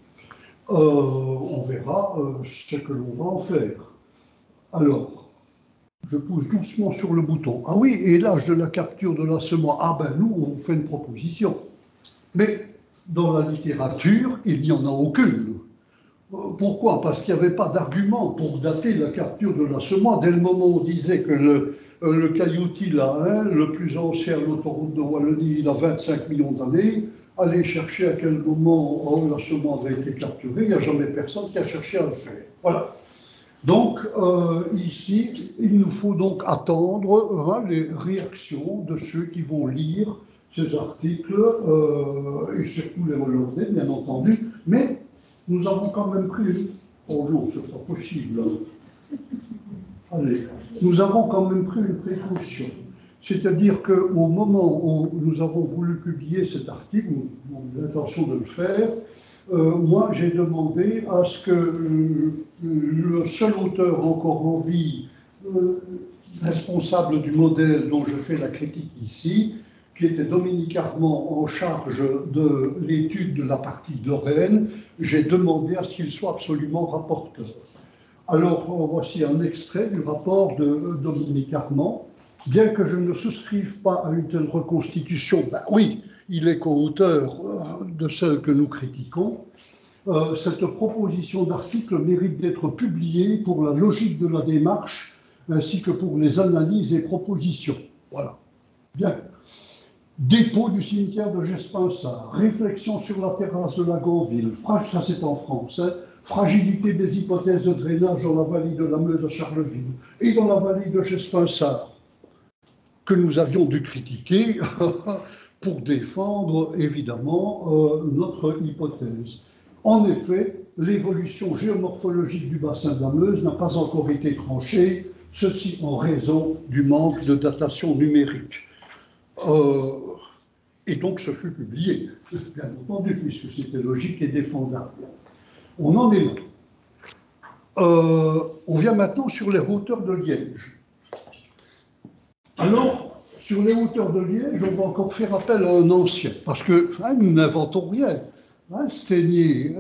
On verra ce que l'on va en faire. Alors, je pousse doucement sur le bouton. Ah oui, et l'âge de la capture de la semence. Ah ben nous, on vous fait une proposition. Mais dans la littérature, il n'y en a aucune. Pourquoi? Parce qu'il n'y avait pas d'argument pour dater la capture de la semence. Dès le moment où on disait que le cailloutis, là, le plus ancien, l'autoroute de Wallonie, il a 25 millions d'années, aller chercher à quel moment la semence avait été capturée, il n'y a jamais personne qui a cherché à le faire. Voilà. Donc, ici, il nous faut donc attendre les réactions de ceux qui vont lire ces articles, et surtout les Hollandais, bien entendu, mais nous avons quand même pris... Oh non, c'est pas possible. Allez, nous avons quand même pris une précaution. C'est-à-dire qu'au moment où nous avons voulu publier cet article, nous avons l'intention de le faire, moi j'ai demandé à ce que le seul auteur encore en vie, responsable du modèle dont je fais la critique ici, qui était Dominique Armand en charge de l'étude de la partie de Lorraine, j'ai demandé à ce qu'il soit absolument rapporteur. Alors, voici un extrait du rapport de Dominique Armand. Bien que je ne souscrive pas à une telle reconstitution, oui, il est co-auteur de celle que nous critiquons, cette proposition d'article mérite d'être publiée pour la logique de la démarche, ainsi que pour les analyses et propositions. Voilà. Bien. Dépôt du cimetière de Gespensart, réflexion sur la terrasse de la Gonville, ça c'est en France, fragilité des hypothèses de drainage dans la vallée de la Meuse à Charleville et dans la vallée de Gespensart, que nous avions dû critiquer pour défendre évidemment notre hypothèse. En effet, l'évolution géomorphologique du bassin de la Meuse n'a pas encore été tranchée, ceci en raison du manque de datation numérique. Et donc ce fut publié, bien entendu, puisque c'était logique et défendable. On en est là. On vient maintenant sur les hauteurs de Liège. Alors, sur les hauteurs de Liège, on va encore faire appel à un ancien, parce que nous n'inventons rien. Stégnier,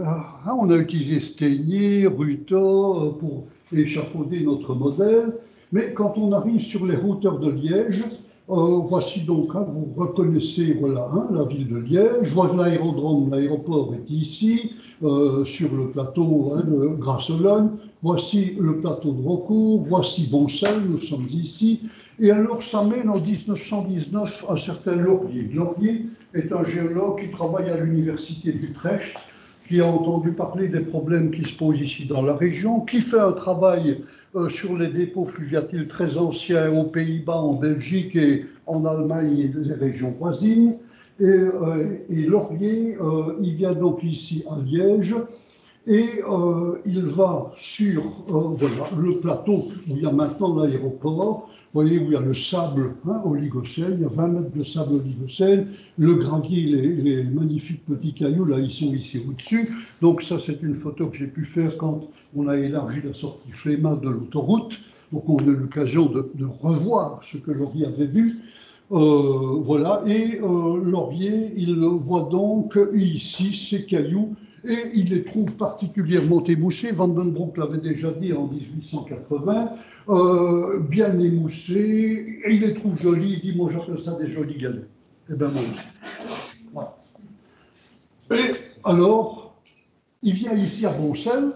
on a utilisé Stégnier, Ruta pour échafauder notre modèle, mais quand on arrive sur les hauteurs de Liège, voici donc, vous reconnaissez la ville de Liège, voilà l'aérodrome, l'aéroport est ici, sur le plateau de Grasselonne, voici le plateau de Rocourt, voici Boncel, nous sommes ici, et alors ça mène en 1919 un certain Laurier. Laurier est un géologue qui travaille à l'université d'Utrecht, qui a entendu parler des problèmes qui se posent ici dans la région, qui fait un travail sur les dépôts fluviatiles très anciens aux Pays-Bas, en Belgique et en Allemagne et les régions voisines. Et Laurier, il vient donc ici à Liège et il va sur le plateau où il y a maintenant l'aéroport. Vous voyez où il y a le sable oligocène, il y a 20 mètres de sable oligocène, le gravier, les magnifiques petits cailloux, là, ils sont ici au-dessus. Donc ça, c'est une photo que j'ai pu faire quand on a élargi la sortie Flémat de l'autoroute. Donc on a eu l'occasion de revoir ce que Laurier avait vu. Voilà, et Laurier, il voit donc ici ces cailloux, et il les trouve particulièrement émoussés. Vandenbroek l'avait déjà dit en 1880, bien émoussés, et il les trouve jolis. Il dit, moi j'appelle ça des jolis galets. Eh bien, moi aussi. Voilà. Et alors, il vient ici à Boncel,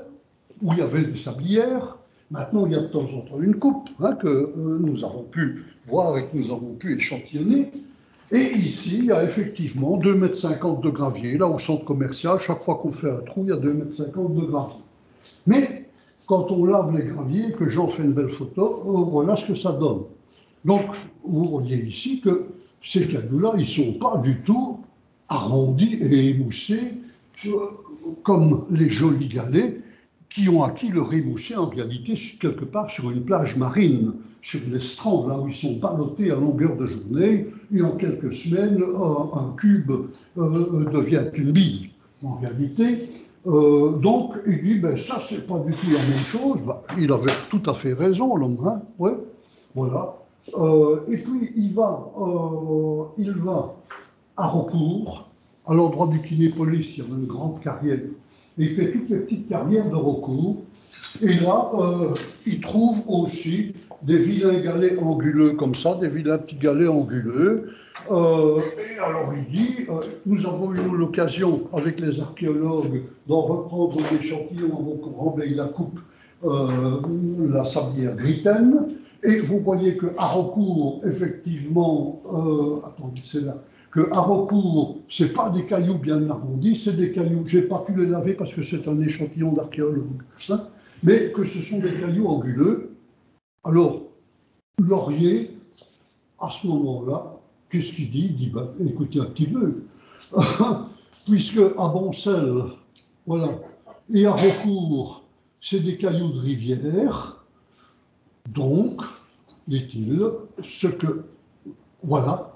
où il y avait des sablières. Maintenant, il y a de temps en temps une coupe que nous avons pu voir et que nous avons pu échantillonner. Et ici, il y a effectivement 2,50 m de gravier. Là, au centre commercial, chaque fois qu'on fait un trou, il y a 2,50 m de gravier. Mais quand on lave les graviers, que j'en fais une belle photo, voilà ce que ça donne. Donc, vous voyez ici que ces cailloux-là, ils ne sont pas du tout arrondis et émoussés comme les jolis galets qui ont acquis leur émoussé en réalité quelque part sur une plage marine, sur les strands, là où ils sont ballottés à longueur de journée, et en quelques semaines, un cube devient une bille. En réalité, donc il dit, ben ça c'est pas du tout la même chose. Ben, il avait tout à fait raison, l'homme, hein, ouais, voilà. Et puis il va à Raucourt, à l'endroit du Kinépolis, il y a une grande carrière. Et il fait toutes les petites carrières de Raucourt. Et là, il trouve aussi des vilains galets anguleux comme ça, des vilains petits galets anguleux. Et alors il dit, nous avons eu l'occasion avec les archéologues d'en reprendre l'échantillon avant qu'on remblaye la coupe, la sablière gritaine. Et vous voyez qu'à Raucourt, effectivement, attendez, c'est là, qu'à Raucourt, ce n'est pas des cailloux bien arrondis, c'est des cailloux, je n'ai pas pu les laver parce que c'est un échantillon d'archéologue, mais que ce sont des cailloux anguleux. Alors, Laurier, à ce moment-là, qu'est-ce qu'il dit? Il dit, ben, écoutez un petit peu, puisque à Boncel, voilà, et à Raucourt, c'est des cailloux de rivière, donc, dit-il, ce que, voilà,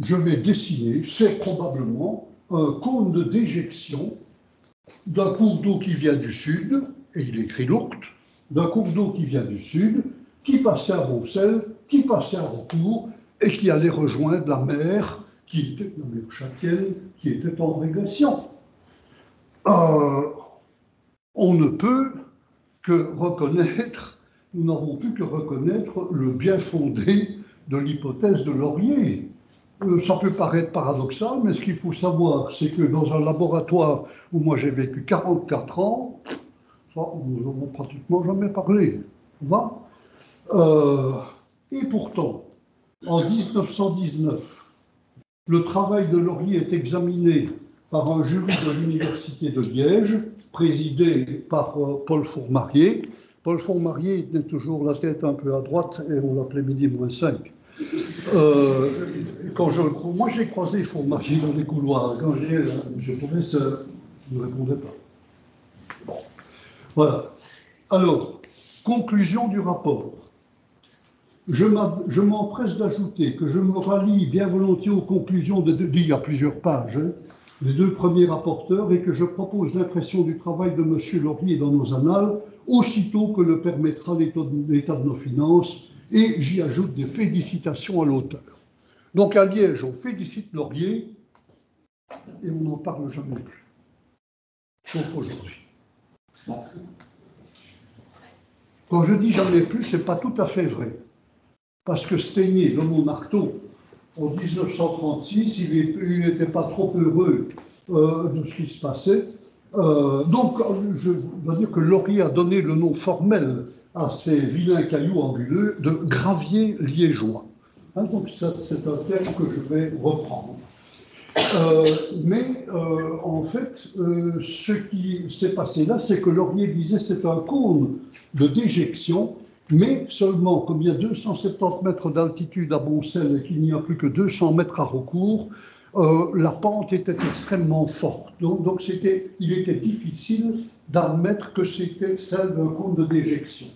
je vais dessiner, c'est probablement un cône de déjection d'un cours d'eau qui vient du sud, et il écrit l'Ourcq, d'un cours d'eau qui vient du sud, qui passait à Boncel, qui passait à Raucourt, et qui allait rejoindre la mer, qui était la mer Châtienne, qui était en régression. On ne peut que reconnaître, nous n'avons pu que reconnaître le bien fondé de l'hypothèse de Laurier. Ça peut paraître paradoxal, mais ce qu'il faut savoir, c'est que dans un laboratoire où moi j'ai vécu 44 ans, ça, nous n'avons pratiquement jamais parlé. Et pourtant, en 1919, le travail de Laurier est examiné par un jury de l'Université de Liège, présidé par Paul Fourmarié. Paul Fourmarié tenait toujours la tête un peu à droite et on l'appelait midi-5. Moi, j'ai croisé Fourmarié dans les couloirs. Quand je trouvais ça, il ne répondait pas. Bon. Voilà. Alors, conclusion du rapport. Je m'empresse d'ajouter que je me rallie bien volontiers aux conclusions il y a plusieurs pages, des deux premiers rapporteurs, et que je propose l'impression du travail de M. Laurier dans nos annales, aussitôt que le permettra l'état de nos finances, et j'y ajoute des félicitations à l'auteur. Donc à Liège, on félicite Laurier, et on n'en parle jamais plus. Sauf aujourd'hui. Bon. Quand je dis jamais plus, ce n'est pas tout à fait vrai. Parce que Stégné, l'homme au marteau, en 1936, il n'était pas trop heureux de ce qui se passait. Donc, je dois dire que Laurier a donné le nom formel à ces vilains cailloux anguleux de gravier liégeois. Hein, donc, c'est un terme que je vais reprendre. Mais en fait, ce qui s'est passé là, c'est que Laurier disait que c'est un cône de déjection, mais seulement, comme il y a 270 mètres d'altitude à Boncel et qu'il n'y a plus que 200 mètres à Raucourt, la pente était extrêmement forte. Donc il était difficile d'admettre que c'était celle d'un cône de déjection.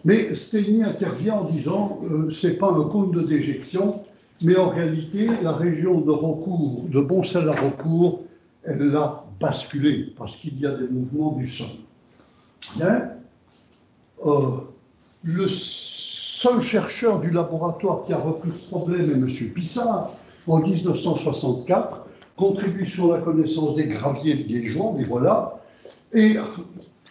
Mais Stégné intervient en disant ce n'est pas un cône de déjection, mais en réalité, la région de Raucourt, de Boncel à Raucourt, elle l'a basculé parce qu'il y a des mouvements du sol. Bien. Le seul chercheur du laboratoire qui a repris ce problème est M. Pissard, en 1964, contribution à la connaissance des graviers liégeois, mais voilà. Et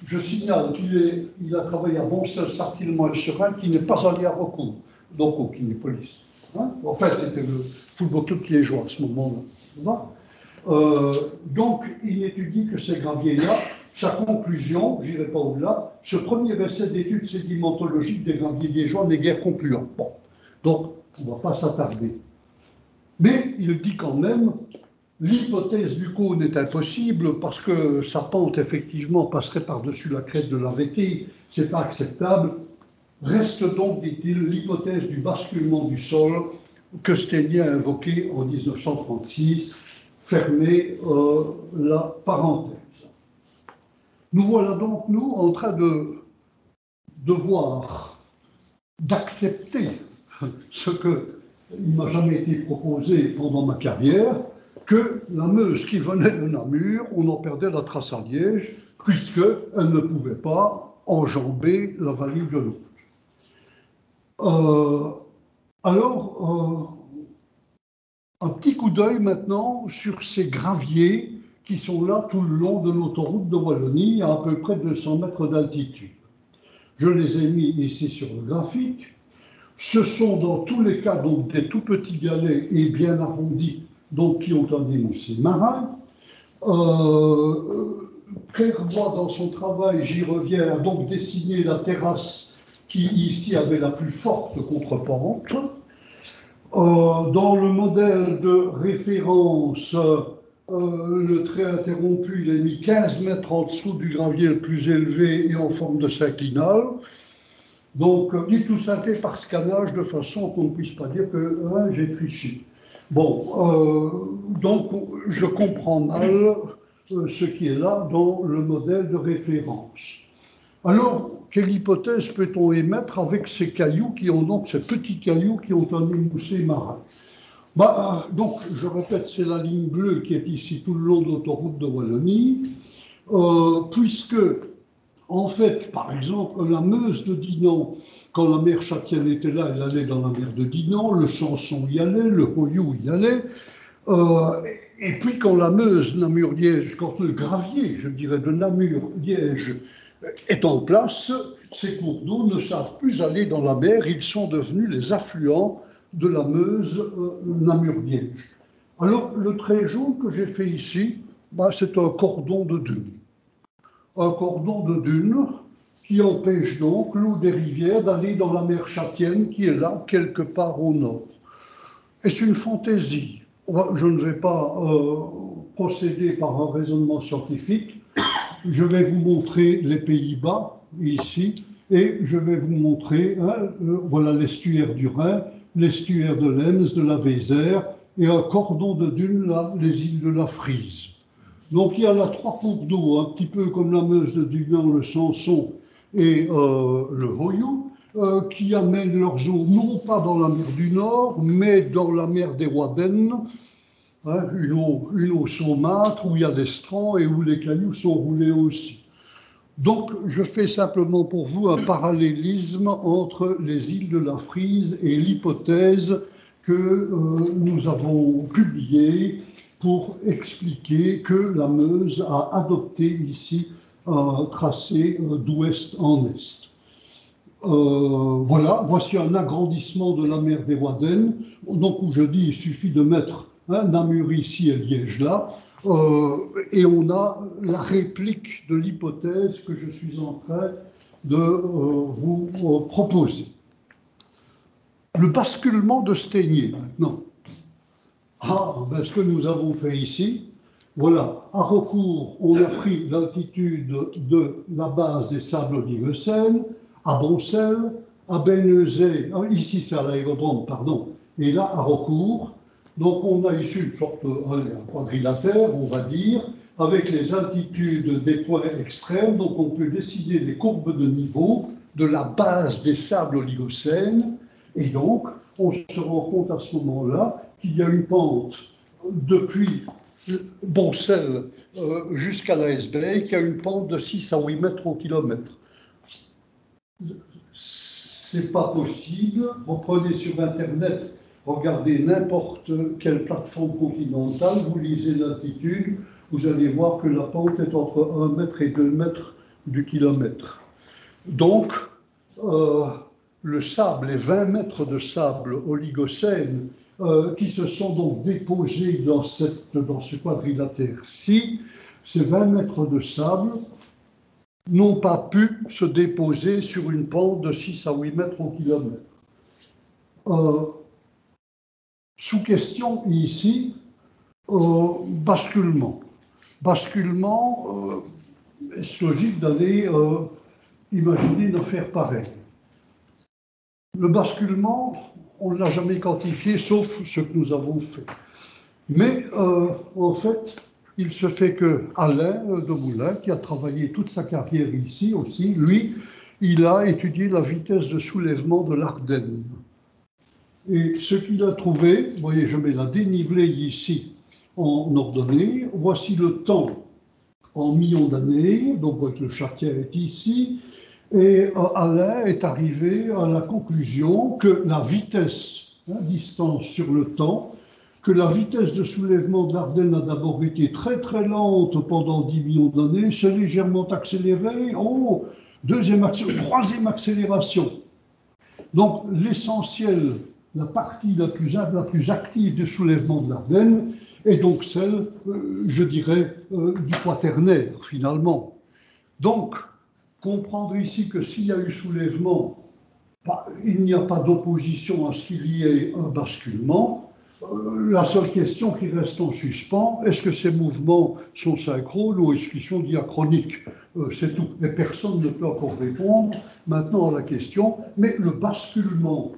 je signale qu'il a travaillé à Boncel, Sartillement et Serein, qui n'est pas allé à recours, donc au Kinépolis. Hein, enfin, c'était le football club liégeois à ce moment-là. Donc, il étudie que ces graviers-là, sa conclusion, je n'irai pas au-delà, ce premier essai d'études sédimentologiques des graviers liégeois n'est guère concluant. Bon, donc, on ne va pas s'attarder. Mais il dit quand même, l'hypothèse du cône est impossible parce que sa pente, effectivement, passerait par-dessus la crête de la Véquille, ce n'est pas acceptable. Reste donc, dit-il, l'hypothèse du basculement du sol que Stégnier a invoquée en 1936, fermez la parenthèse. Nous voilà donc, nous, en train de devoir, d'accepter ce qu'il ne m'a jamais été proposé pendant ma carrière, que la Meuse qui venait de Namur, on en perdait la trace à Liège, puisqu'elle ne pouvait pas enjamber la vallée de l'Aude. Un petit coup d'œil maintenant sur ces graviers qui sont là tout le long de l'autoroute de Wallonie, à peu près 200 mètres d'altitude. Je les ai mis ici sur le graphique. Ce sont dans tous les cas donc des tout petits galets et bien arrondis, donc qui ont un émoussé marin. Clairvoy, dans son travail, j'y reviens, a donc dessiné la terrasse qui ici avait la plus forte contrepente. Dans le modèle de référence, le trait interrompu, il est mis 15 mètres en dessous du gravier le plus élevé et en forme de synclinal. Donc, dit tout ça fait par scannage de façon qu'on ne puisse pas dire que j'ai triché. Bon, donc je comprends mal ce qui est là dans le modèle de référence. Alors, quelle hypothèse peut-on émettre avec ces cailloux qui ont donc, ces petits cailloux qui ont un émoussé marin? Donc, je répète, c'est la ligne bleue qui est ici tout le long de l'autoroute de Wallonie, puisque, en fait, par exemple, la Meuse de Dinan, quand la mer Châtienne était là, elle allait dans la mer de Dinan, le Sanson y allait, le Hoyou y allait, et puis quand la Meuse, Namur-Liège, quand le gravier, je dirais, de Namur-Liège est en place, ces cours d'eau ne savent plus aller dans la mer, ils sont devenus les affluents de la Meuse Namur-Liège. Alors, le trait jaune que j'ai fait ici, c'est un cordon de dunes. Un cordon de dunes qui empêche donc l'eau des rivières d'aller dans la mer Châtienne qui est là, quelque part au nord. Est-ce une fantaisie? Je ne vais pas procéder par un raisonnement scientifique. Je vais vous montrer les Pays-Bas, ici, et je vais vous montrer, voilà l'estuaire du Rhin, l'estuaire de l'Ems, de la Vézère, et un cordon de dunes, là, les îles de la Frise. Donc il y a là 3 cours d'eau, un petit peu comme la Meuse de Dinan, le Sanson et le Hoyou, qui amènent leurs eaux non pas dans la mer du Nord, mais dans la mer des Wadden, une eau saumâtre où il y a des strands et où les cailloux sont roulés aussi. Donc, je fais simplement pour vous un parallélisme entre les îles de la Frise et l'hypothèse que nous avons publiée pour expliquer que la Meuse a adopté ici un tracé d'ouest en est. Voilà, voici un agrandissement de la mer des Wadden, donc où je dis il suffit de mettre Namur ici et Liège là, et on a la réplique de l'hypothèse que je suis en train de vous proposer. Le basculement de Stégnier maintenant. Ce que nous avons fait ici, voilà, à Recours, on a pris l'altitude de la base des Sables Oligocènes, à Boncel, à Bénezet, ici c'est à l'aérodrome, pardon, et là à Recours. Donc on a ici une sorte un quadrilatère, on va dire, avec les altitudes des points extrêmes, donc on peut décider des courbes de niveau de la base des Sables Oligocènes, et donc on se rend compte à ce moment-là qu'il y a une pente depuis Boncel jusqu'à la Hesbaye, qui a une pente de 6 à 8 mètres au kilomètre. c'est pas possible. Vous prenez sur Internet, regardez n'importe quelle plateforme continentale, vous lisez l'altitude, vous allez voir que la pente est entre 1 mètre et 2 mètres du kilomètre. Donc, le sable, les 20 mètres de sable oligocène qui se sont donc déposés dans ce quadrilatère-ci, ces 20 mètres de sable n'ont pas pu se déposer sur une pente de 6 à 8 mètres au kilomètre. Sous question ici, basculement. Basculement, est-ce logique d'aller imaginer une affaire pareille? Le basculement, on ne l'a jamais quantifié, sauf ce que nous avons fait. Mais en fait, il se fait que Alain de Moulin, qui a travaillé toute sa carrière ici aussi, lui, il a étudié la vitesse de soulèvement de l'Ardenne. Et ce qu'il a trouvé, vous voyez, je mets la dénivelée ici en ordonnée, voici le temps en millions d'années, donc le Châtien est ici, et Alain est arrivé à la conclusion que la vitesse, distance sur le temps, que la vitesse de soulèvement de l'Ardenne a d'abord été très très lente pendant 10 millions d'années, s'est légèrement accélérée, troisième accélération. Donc l'essentiel, la partie la plus active du soulèvement de l'Ardenne est donc celle, je dirais, du quaternaire finalement. Donc, comprendre ici que s'il y a eu soulèvement, il n'y a pas d'opposition à ce qu'il y ait un basculement. La seule question qui reste en suspens, est-ce que ces mouvements sont synchrones ou est-ce qu'ils sont diachroniques? C'est tout. Mais personne ne peut encore répondre maintenant à la question. Mais le basculement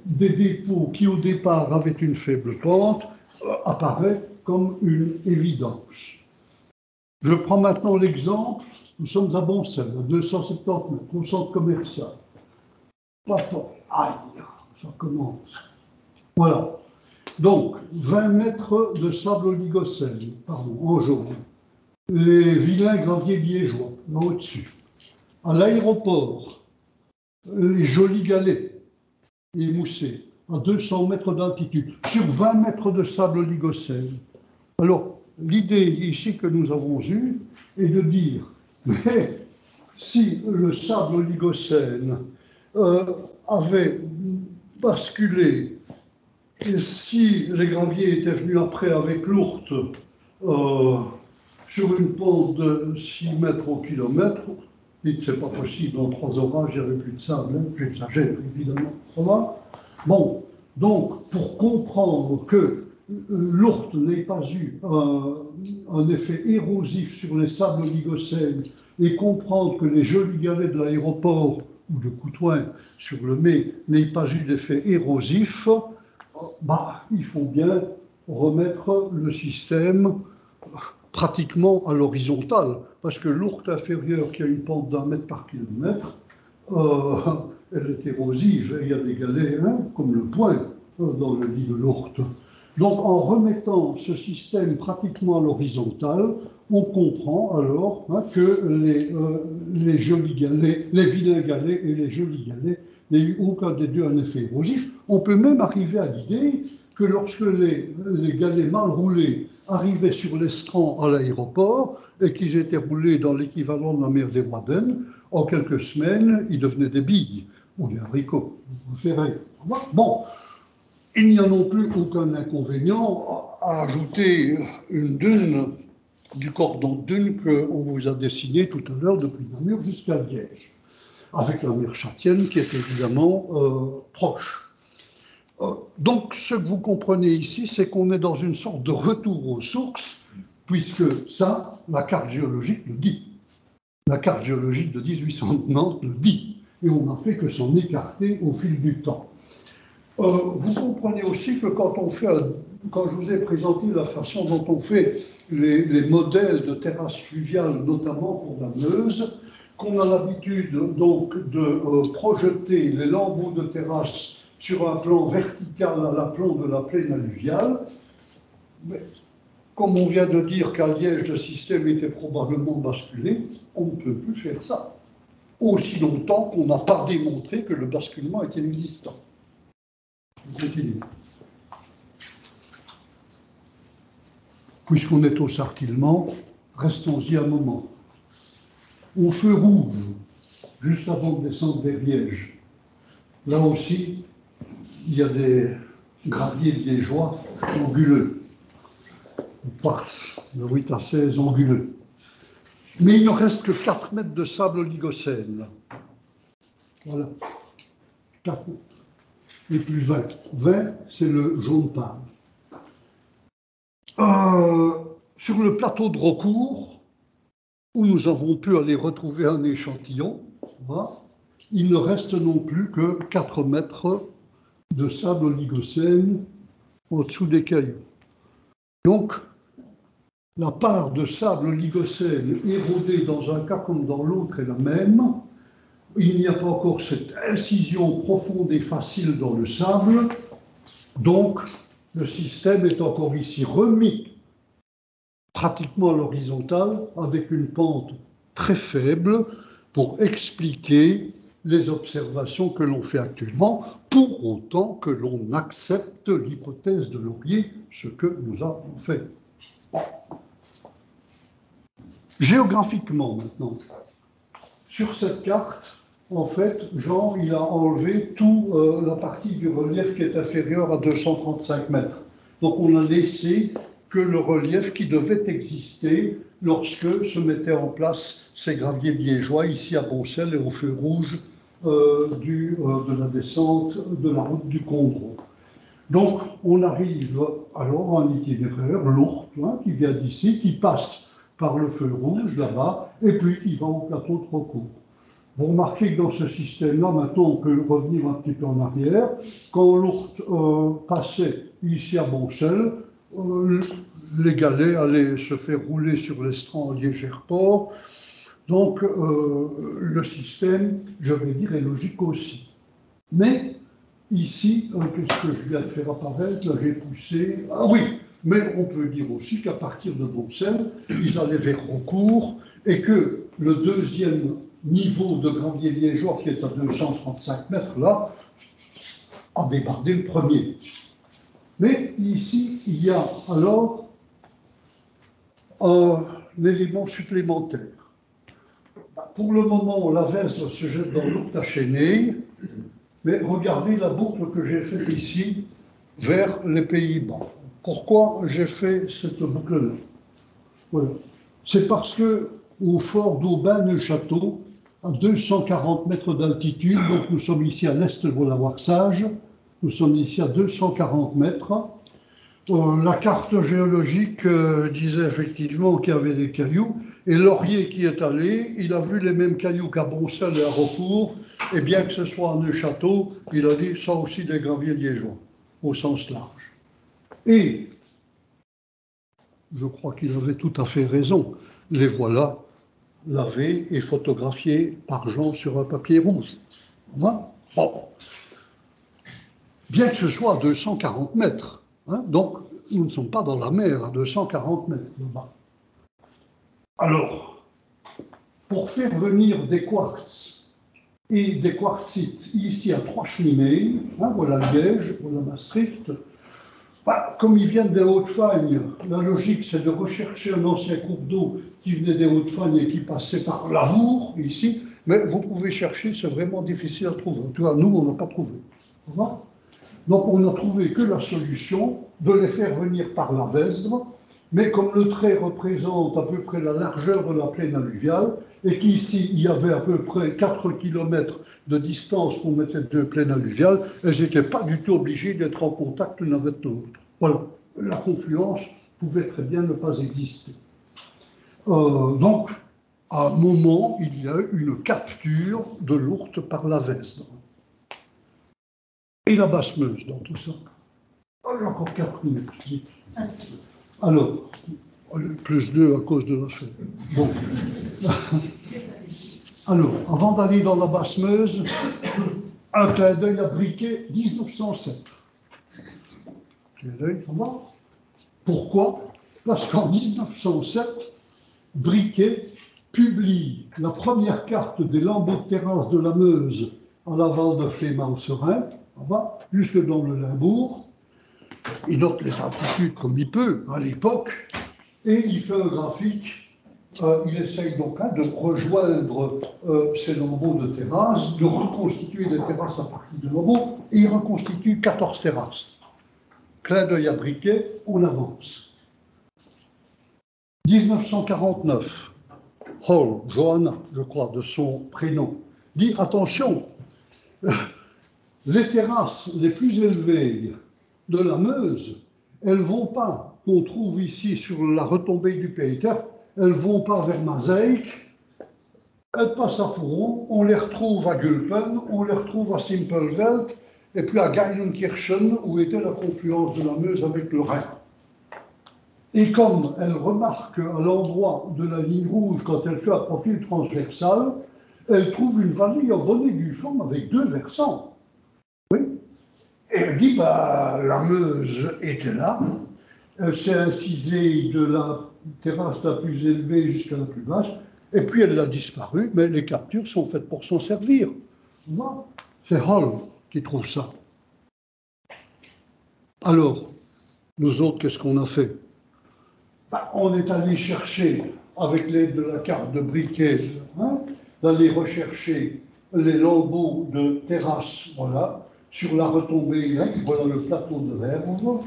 des dépôts qui au départ avaient une faible pente apparaît comme une évidence. Je prends maintenant l'exemple, nous sommes à Boncel, à 270 mètres, au centre commercial. Aïe, ça commence. Voilà. Donc, 20 mètres de sable oligocène, en jaune. Les vilains graviers liégeois, là au-dessus. À l'aéroport, les jolis galets émoussés, à 200 mètres d'altitude, sur 20 mètres de sable oligocène. Alors, l'idée ici que nous avons eue est de dire, mais si le sable oligocène avait basculé, et si les graviers étaient venus après avec l'ourte sur une pente de 6 mètres au kilomètre, dites c'est pas possible, en 3 orages, il n'y avait plus de sable, hein, j'exagère évidemment. Ça va? Bon, donc pour comprendre que l'ourte n'ait pas eu un effet érosif sur les sables oligocènes et comprendre que les jolis galets de l'aéroport ou de Coutouin sur le Mai n'aient pas eu d'effet érosif, il faut bien remettre le système pratiquement à l'horizontale, parce que l'ourte inférieure qui a une pente d'1 mètre par kilomètre, elle est érosive, et il y a des galets comme le poing dans le lit de l'ourte. Donc en remettant ce système pratiquement à l'horizontale, on comprend alors que les jolis galets, les vilains galets et les jolis galets n'aient eu aucun des deux un effet érosif. On peut même arriver à l'idée que lorsque les galets mal roulés arrivaient sur l'estran à l'aéroport et qu'ils étaient roulés dans l'équivalent de la mer des Wadden, en quelques semaines, ils devenaient des billes ou des haricots. Vous verrez. Bon, il n'y a non plus aucun inconvénient à ajouter une dune du cordon de dune qu'on vous a dessiné tout à l'heure depuis Namur jusqu'à Liège, avec la mer Châtienne qui est évidemment proche. Donc, ce que vous comprenez ici, c'est qu'on est dans une sorte de retour aux sources, puisque ça, la carte géologique le dit. La carte géologique de 1890 le dit, et on n'a fait que s'en écarter au fil du temps. Vous comprenez aussi que quand je vous ai présenté la façon dont on fait les modèles de terrasses fluviales, notamment pour la Meuse, qu'on a l'habitude donc de projeter les lambeaux de terrasse sur un plan vertical à l'aplomb de la plaine alluviale. Mais comme on vient de dire qu'à Liège, le système était probablement basculé, on ne peut plus faire ça. aussi longtemps qu'on n'a pas démontré que le basculement était existant. On continue. Puisqu'on est au Sartillement, restons-y un moment. Au feu rouge, juste avant de descendre vers Liège, là aussi, il y a des graviers liégeois anguleux. Quartz de 8 à 16 anguleux. Mais il ne reste que 4 mètres de sable oligocène. Voilà. 4 mètres. Et plus 20. 20, c'est le jaune pâle. Sur le plateau de Rocourt, où nous avons pu aller retrouver un échantillon, voilà, il ne reste non plus que 4 mètres de sable oligocène en dessous des cailloux. Donc, la part de sable oligocène érodé dans un cas comme dans l'autre est la même. Il n'y a pas encore cette incision profonde et facile dans le sable. Donc, le système est encore ici remis pratiquement à l'horizontale avec une pente très faible pour expliquer les observations que l'on fait actuellement, pour autant que l'on accepte l'hypothèse de Laurier, ce que nous avons fait. Géographiquement maintenant, sur cette carte, en fait, Jean, il a enlevé toute la partie du relief qui est inférieure à 235 mètres. Donc on a laissé que le relief qui devait exister lorsque se mettaient en place ces graviers liégeois, ici à Boncel et au feu rouge de la descente de la route du Condro. Donc on arrive alors à un itinéraire lourd, qui vient d'ici, qui passe par le feu rouge là-bas, et puis qui va au plateau de Rocourt. Vous remarquez que dans ce système-là, maintenant, on peut revenir un petit peu en arrière. Quand l'Ourthe passait ici à Boncel, les galets allaient se faire rouler sur l'estran Liège-Airport. Donc, le système, je vais dire, est logique aussi. Mais, ici, qu'est-ce que je viens de faire apparaître? Là, j'ai poussé... Ah oui, mais on peut dire aussi qu'à partir de Boncel, ils allaient vers Rocourt, et que le deuxième niveau de gravier liégeois, qui est à 235 mètres, là, a débardé le premier. Mais ici, il y a alors un élément supplémentaire. Pour le moment, la Vesle se jette dans l'Ourthe à Chénay, mais regardez la boucle que j'ai faite ici vers les Pays-Bas. Pourquoi j'ai fait cette boucle-là? Voilà. C'est parce que au fort d'Aubin-Neuchâteau, à 240 mètres d'altitude, donc nous sommes ici à l'est de la Waxage, nous sommes ici à 240 mètres. La carte géologique disait effectivement qu'il y avait des cailloux, et Laurier qui est allé, il a vu les mêmes cailloux qu'à Boncel et à Rocourt, et bien que ce soit à Neuchâteau, il a dit ça aussi des graviers liégeois, au sens large. Et je crois qu'il avait tout à fait raison, les voilà lavés et photographiés par Jean sur un papier rouge. Bon. Bien que ce soit à 240 mètres, donc nous ne sommes pas dans la mer à 240 mètres là-bas. Alors, pour faire venir des quartz et des quartzites ici à Trois-Cheminées, voilà Liège, voilà Maastricht, comme ils viennent des Hauts-de-Fagne, la logique c'est de rechercher un ancien cours d'eau qui venait des Hauts-de-Fagne et qui passait par Lavour, ici, mais vous pouvez chercher, c'est vraiment difficile à trouver. En tout cas, nous, on n'a pas trouvé. Donc, on n'a trouvé que la solution de les faire venir par la Vesdre, mais comme le trait représente à peu près la largeur de la plaine alluviale, et qu'ici, il y avait à peu près 4 km de distance pour mettre deux plaines alluviales, elles n'étaient pas du tout obligées d'être en contact l'une avec l'autre. Voilà, la confluence pouvait très bien ne pas exister. Donc, à un moment, il y a eu une capture de l'Ourthe par la Vesdre. Et la Basse-Meuse dans tout ça. J'ai encore 4 minutes. Alors, plus 2 à cause de la fête. Bon. Alors, avant d'aller dans la Basse-Meuse, un clin d'œil à Briquet 1907. Clin d'œil, ça va? Pourquoi? Parce qu'en 1907, Briquet publie la première carte des lambeaux de terrasse de la Meuse à l'aval de Flément-Serein, jusque dans le Limbourg. Il note les altitudes comme il peut à l'époque, et il fait un graphique. Il essaye donc de rejoindre ces lambeaux de terrasses, de reconstituer des terrasses à partir de lambeaux, et il reconstitue 14 terrasses. Clin d'œil à Briquet, on avance. 1949, Hall, Johanna, je crois, de son prénom, dit attention, les terrasses les plus élevées de la Meuse, elles ne vont pas, qu'on trouve ici sur la retombée du Peter, elles ne vont pas vers Mazeik, elles passent à Fouron, on les retrouve à Gulpen, on les retrouve à Simpelveld, et puis à Geilenkirchen, où était la confluence de la Meuse avec le Rhin. Et comme elle remarque à l'endroit de la ligne rouge, quand elle fait un profil transversal, elle trouve une vallée en bonnet du fond avec 2 versants. Oui. Et elle dit, la Meuse était là, elle s'est incisée de la terrasse la plus élevée jusqu'à la plus basse, et puis elle a disparu, mais les captures sont faites pour s'en servir. C'est Hall qui trouve ça. Alors, nous autres, qu'est-ce qu'on a fait? On est allé chercher, avec l'aide de la carte de Briquet, d'aller rechercher les lambeaux de terrasse, voilà, sur la retombée, voilà le plateau de l'Herve.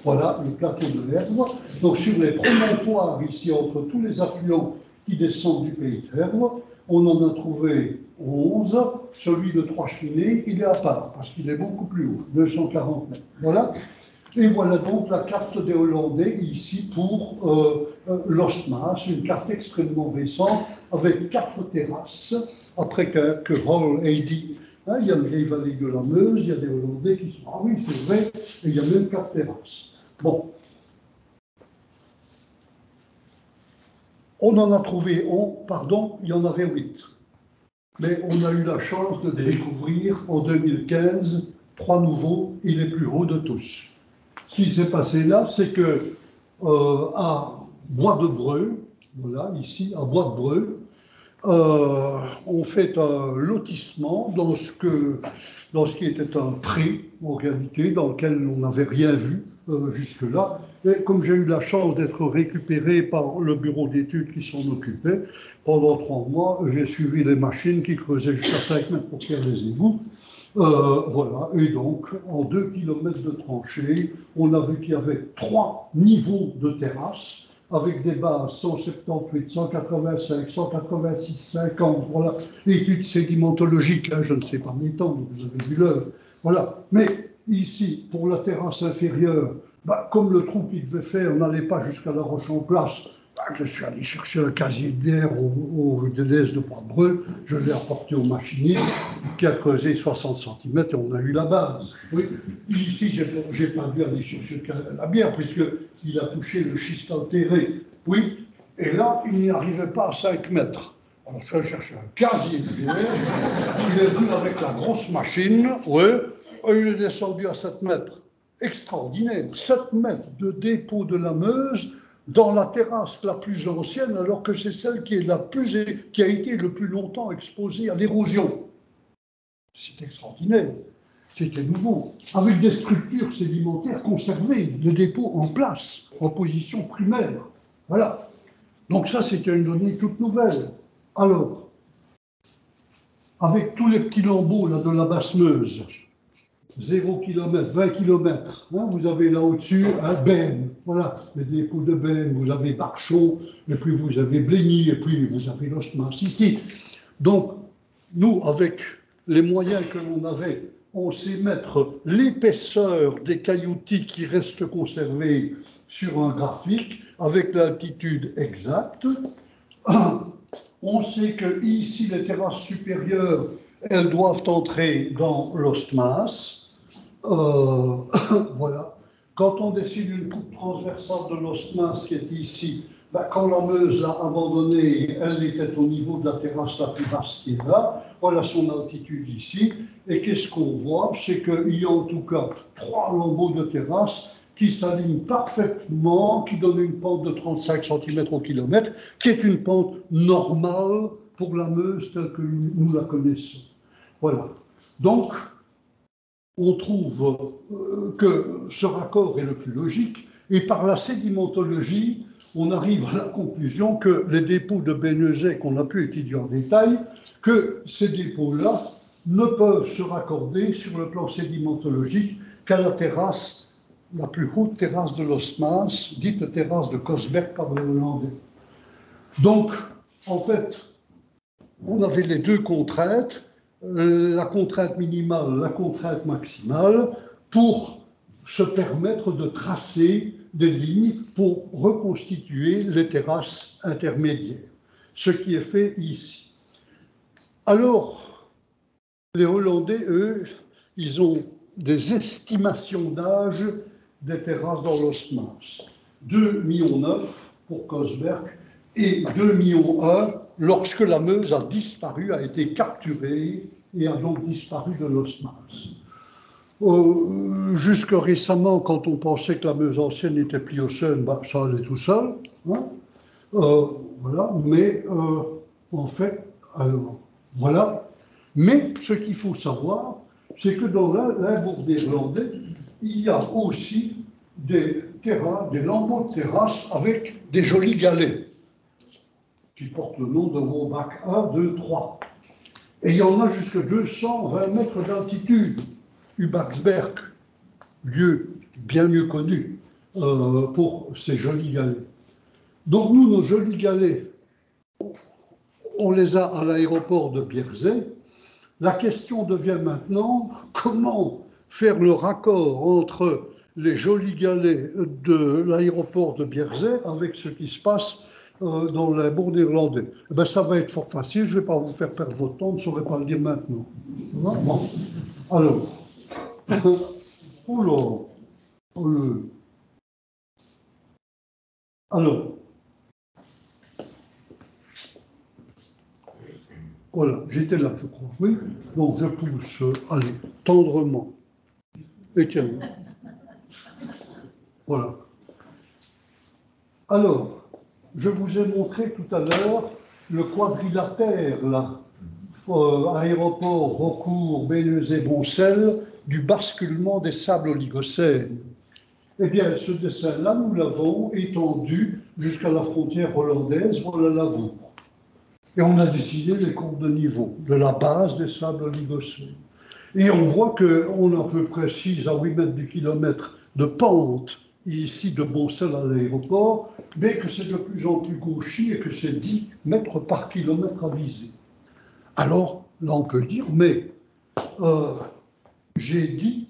Voilà le plateau de l'Herve. Donc sur les promontoires ici, entre tous les affluents qui descendent du pays de Herve, on en a trouvé 11. Celui de Trois-Cheminées, il est à part, parce qu'il est beaucoup plus haut, 240 mètres. Voilà. Et voilà donc la carte des Hollandais ici pour l'Ostmaas, une carte extrêmement récente, avec 4 terrasses, après que Hall ait dit, il y a les vallées de la Meuse, il y a des Hollandais qui sont, ah oui, c'est vrai, et il y a même 4 terrasses. Bon. On en a trouvé, il y en avait 8. Mais on a eu la chance de découvrir en 2015 3 nouveaux et les plus hauts de tous. Ce qui s'est passé là, c'est que à Bois-de-Breu, voilà, ici, à Bois-de-Breu, on fait un lotissement dans ce qui était un pré, en réalité, dans lequel on n'avait rien vu jusque-là. Et comme j'ai eu la chance d'être récupéré par le bureau d'études qui s'en occupait, pendant 3 mois, j'ai suivi les machines qui creusaient jusqu'à 5 mètres pour faire les égouts. Voilà, et donc, en 2 km de tranchées, on a vu qu'il y avait 3 niveaux de terrasses, avec des bases 178, 185, 186, 50, voilà, études sédimentologiques, je ne sais pas m'étendre, vous avez vu l'heure, voilà. Mais ici, pour la terrasse inférieure, comme le trou qu'il devait faire n'allait pas jusqu'à la Roche-en-Place, je suis allé chercher un casier de bière au DDS de Bois-de-Breu, je l'ai apporté au machiniste qui a creusé 60 cm et on a eu la base. Oui. Ici, je n'ai pas dû aller chercher la bière puisqu'il a touché le schiste altéré. Oui. Et là, il n'y arrivait pas à 5 mètres. Alors je suis allé chercher un casier de bière, il est venu avec la grosse machine, et il est descendu à 7 mètres. Extraordinaire, 7 mètres de dépôt de la Meuse dans la terrasse la plus ancienne, alors que c'est celle qui a été le plus longtemps exposée à l'érosion. C'est extraordinaire, c'était nouveau, avec des structures sédimentaires conservées, de dépôts en place, en position primaire. Voilà. Donc ça, c'était une donnée toute nouvelle. Alors, avec tous les petits lambeaux là, de la Basse-Meuse, 0 km, 20 km, vous avez là au-dessus Benne, voilà, les dépôts de Benne, vous avez Barchon, et puis vous avez Blény, et puis vous avez l'Ostmaas ici. Donc, nous, avec les moyens que l'on avait, on sait mettre l'épaisseur des cailloutis qui restent conservés sur un graphique, avec l'altitude exacte. On sait que ici, les terrasses supérieures, elles doivent entrer dans l'Ostmaas. Voilà. Quand on décide une coupe transversale de l'Ostmaas qui est ici, quand la Meuse l'a abandonnée, elle était au niveau de la terrasse la plus basse qui est là. Voilà son altitude ici. Et qu'est-ce qu'on voit? C'est qu'il y a en tout cas 3 lambeaux de terrasse qui s'aligne parfaitement, qui donne une pente de 35 cm au kilomètre, qui est une pente normale pour la Meuse telle que nous la connaissons. Voilà. Donc, on trouve que ce raccord est le plus logique, et par la sédimentologie, on arrive à la conclusion que les dépôts de Bénezet qu'on a pu étudier en détail, que ces dépôts-là ne peuvent se raccorder sur le plan sédimentologique qu'à la terrasse, la plus haute terrasse de l'Osmas, dite terrasse de Cosberg par les Hollandais. Donc, en fait, on avait les deux contraintes, la contrainte minimale, la contrainte maximale, pour se permettre de tracer des lignes pour reconstituer les terrasses intermédiaires, ce qui est fait ici. Alors, les Hollandais, eux, ils ont des estimations d'âge des terrasses dans l'Osmas. 2,9 millions pour Cosberg et 2,1 millions lorsque la Meuse a disparu, a été capturée et a donc disparu de l'Osmas. Jusque récemment, quand on pensait que la Meuse ancienne était pliocène, bah, ça allait tout seul. Hein, voilà, mais en fait, alors, voilà. Mais ce qu'il faut savoir, c'est que dans l'Imbourg néerlandais, il y a aussi des terrasses, des lambeaux de terrasse avec des jolis galets qui portent le nom de Wobach 1, 2, 3. Et il y en a jusqu'à 220 mètres d'altitude. Ubaxberg, lieu bien mieux connu pour ces jolis galets. Donc nous, nos jolis galets, on les a à l'aéroport de Bierzet. La question devient maintenant comment faire le raccord entre les jolis galets de l'aéroport de Bierzet avec ce qui se passe dans l'Imbourg néerlandais. Ben, ça va être fort facile, je ne vais pas vous faire perdre votre temps, je ne saurais pas le dire maintenant. Bon. Alors, alors, voilà, j'étais là, je crois, oui. Donc, je pousse, allez, tendrement. Étienne. Voilà. Alors, je vous ai montré tout à l'heure le quadrilatère, là, aéroport, Rocourt, Bénezet, Boncel, du basculement des sables oligocènes. Eh bien, ce dessin-là, nous l'avons étendu jusqu'à la frontière hollandaise, voilà Lavour. Et on a dessiné les courbes de niveau de la base des sables oligocènes. Et on voit qu'on a à peu près 6 à 8 mètres du kilomètre de pente ici de Boncel à l'aéroport, mais que c'est de plus en plus gauchi et que c'est 10 mètres par kilomètre à viser. Alors, là, on peut dire, mais j'ai dit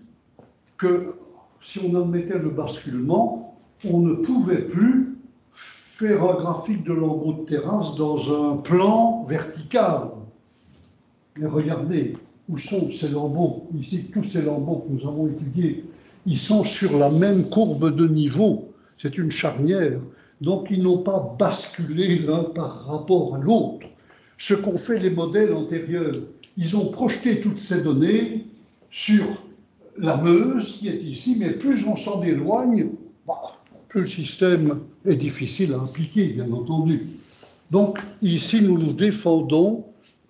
que si on admettait le basculement, on ne pouvait plus faire un graphique de lambeaux de terrasse dans un plan vertical. Et regardez, où sont ces lambeaux? Ici, tous ces lambeaux que nous avons étudiés, ils sont sur la même courbe de niveau. C'est une charnière. Donc, ils n'ont pas basculé l'un par rapport à l'autre. Ce qu'ont fait les modèles antérieurs, ils ont projeté toutes ces données sur la Meuse qui est ici, mais plus on s'en éloigne, plus le système est difficile à appliquer, bien entendu. Donc ici, nous nous défendons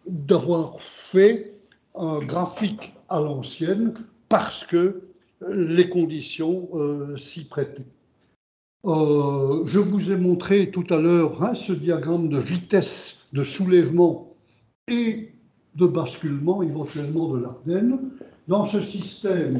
d'avoir fait un graphique à l'ancienne parce que les conditions s'y prêtaient. Je vous ai montré tout à l'heure ce diagramme de vitesse de soulèvement et de basculement éventuellement de l'Ardenne. Dans ce système,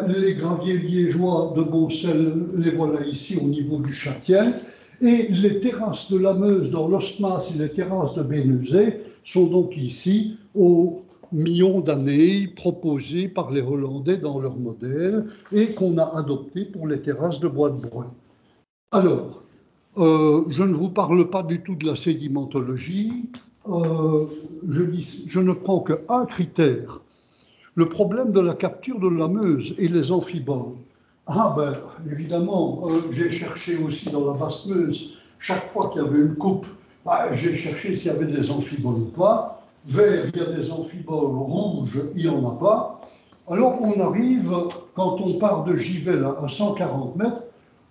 les graviers liégeois de Boncel, les voilà ici au niveau du Châtien, et les terrasses de la Meuse dans l'Ostmas et les terrasses de Bénezet sont donc ici aux millions d'années proposées par les Hollandais dans leur modèle et qu'on a adopté pour les terrasses de Bois de Brun. Alors, je ne vous parle pas du tout de la sédimentologie, je ne prends qu'un critère, le problème de la capture de la Meuse et les amphiboles. Évidemment, j'ai cherché aussi dans la basse Meuse, chaque fois qu'il y avait une coupe, j'ai cherché s'il y avait des amphiboles ou pas. Vert, il y a des amphiboles, rouge, il n'y en a pas. Alors on arrive, quand on part de Givet à 140 mètres,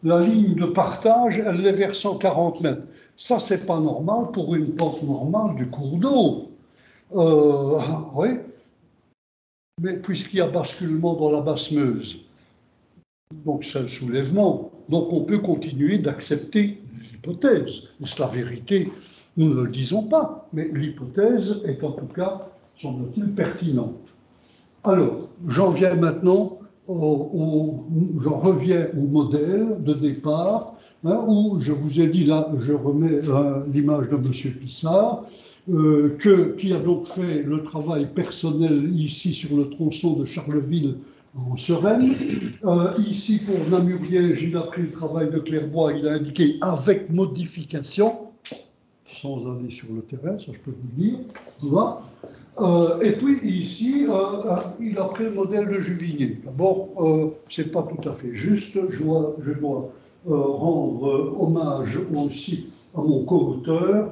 la ligne de partage, elle est vers 140 mètres. Ça, c'est pas normal pour une pente normale du cours d'eau. Oui, mais puisqu'il y a basculement dans la basse Meuse, donc c'est un soulèvement. Donc on peut continuer d'accepter l'hypothèse. C'est la vérité, nous ne le disons pas, mais l'hypothèse est en tout cas, semble-t-il, pertinente. Alors, j'en viens maintenant, j'en reviens au modèle de départ, hein, où je vous ai dit, là, je remets l'image de M. Pissard, qui a donc fait le travail personnel ici sur le tronçon de Charleville en Sereine. Ici, pour Namur-Liège, il a pris le travail de Clairbois, il a indiqué avec modification, sans aller sur le terrain, ça je peux vous le dire. Voilà. Et puis ici, il a pris le modèle de Juvigny. D'abord, ce n'est pas tout à fait juste, je dois rendre hommage aussi à mon co-auteur,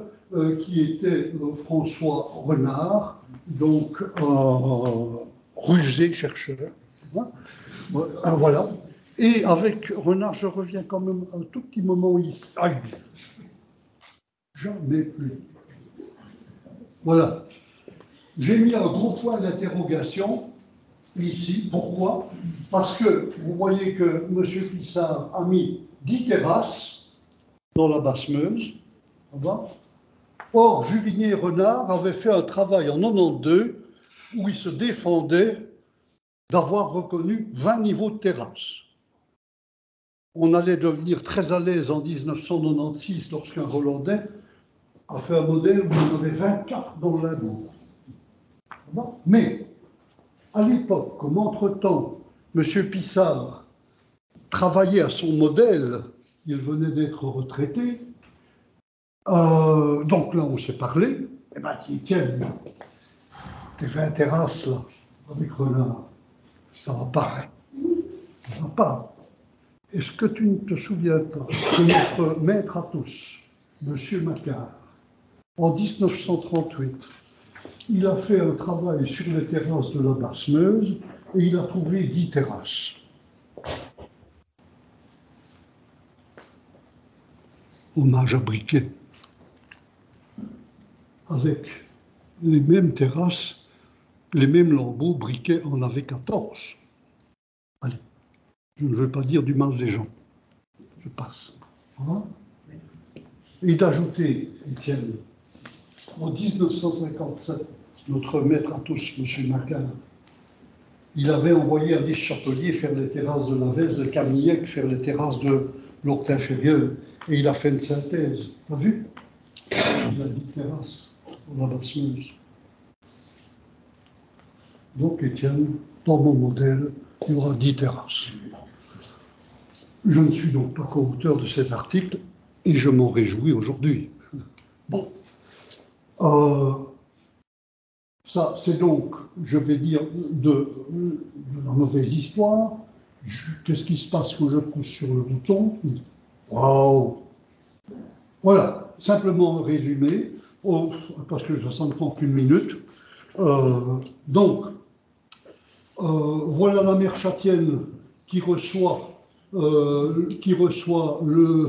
qui était François Renard, donc rusé chercheur. Hein, voilà. Et avec Renard, je reviens quand même un tout petit moment ici. Aïe. Jamais plus. Voilà. J'ai mis un gros point d'interrogation ici. Pourquoi? Parce que vous voyez que M. Pissard a mis 10 terrasses dans la basse Meuse. Or, Juvigny et Renard avaient fait un travail en 92 où ils se défendaient d'avoir reconnu 20 niveaux de terrasses. On allait devenir très à l'aise en 1996 lorsqu'un Hollandais a fait un modèle où il y en avait 24 dans le Limbourg. Mais, à l'époque, comme entre-temps, M. Pissard travaillait à son modèle, il venait d'être retraité, donc là, on s'est parlé, eh bien, tiens, tes 20 terrasses, là, avec Renard, ça va pas, hein. Ça va pas. Est-ce que tu ne te souviens pas que notre maître à tous, M. Macquart, en 1938, il a fait un travail sur les terrasses de la basse Meuse et il a trouvé 10 terrasses. Hommage à Briquet. Avec les mêmes terrasses, les mêmes lambeaux, Briquet en avait 14. Allez, je ne veux pas dire du mal des gens. Je passe. Voilà. Et d'ajouter, Étienne, en 1957, notre maître à tous, M. Macquart, il avait envoyé Alice Chapelier faire les terrasses de la Veste, de Camillec faire les terrasses de l'Octe inférieur, et il a fait une synthèse. T'as vu? Il a 10 terrasses pour la basse Meuse. Donc, Étienne, dans mon modèle, il y aura 10 terrasses. Je ne suis donc pas co-auteur de cet article, et je m'en réjouis aujourd'hui. Bon. Ça, c'est donc, je vais dire, de la mauvaise histoire. Qu'est-ce qui se passe quand je pousse sur le bouton? Waouh! Voilà, simplement un résumé, parce que ça ne prend qu'une minute. Donc, voilà la mer Châtienne qui reçoit le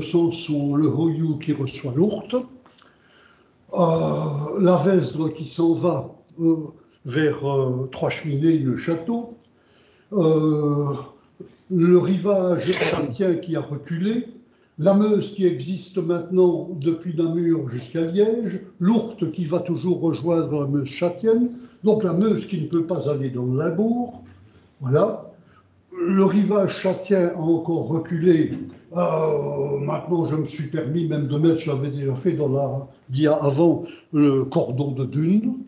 Sanson, le Hoyou qui reçoit l'Ourthe. La Vesdre qui s'en va vers Trois-Cheminées, le château. Le rivage châtien qui a reculé. La Meuse qui existe maintenant depuis Namur jusqu'à Liège. L'Ourthe qui va toujours rejoindre la Meuse châtienne. Donc la Meuse qui ne peut pas aller dans le Limbourg. Voilà. Le rivage châtien a encore reculé. Maintenant, je me suis permis même de mettre, j'avais déjà fait dans la dia avant, le cordon de dune.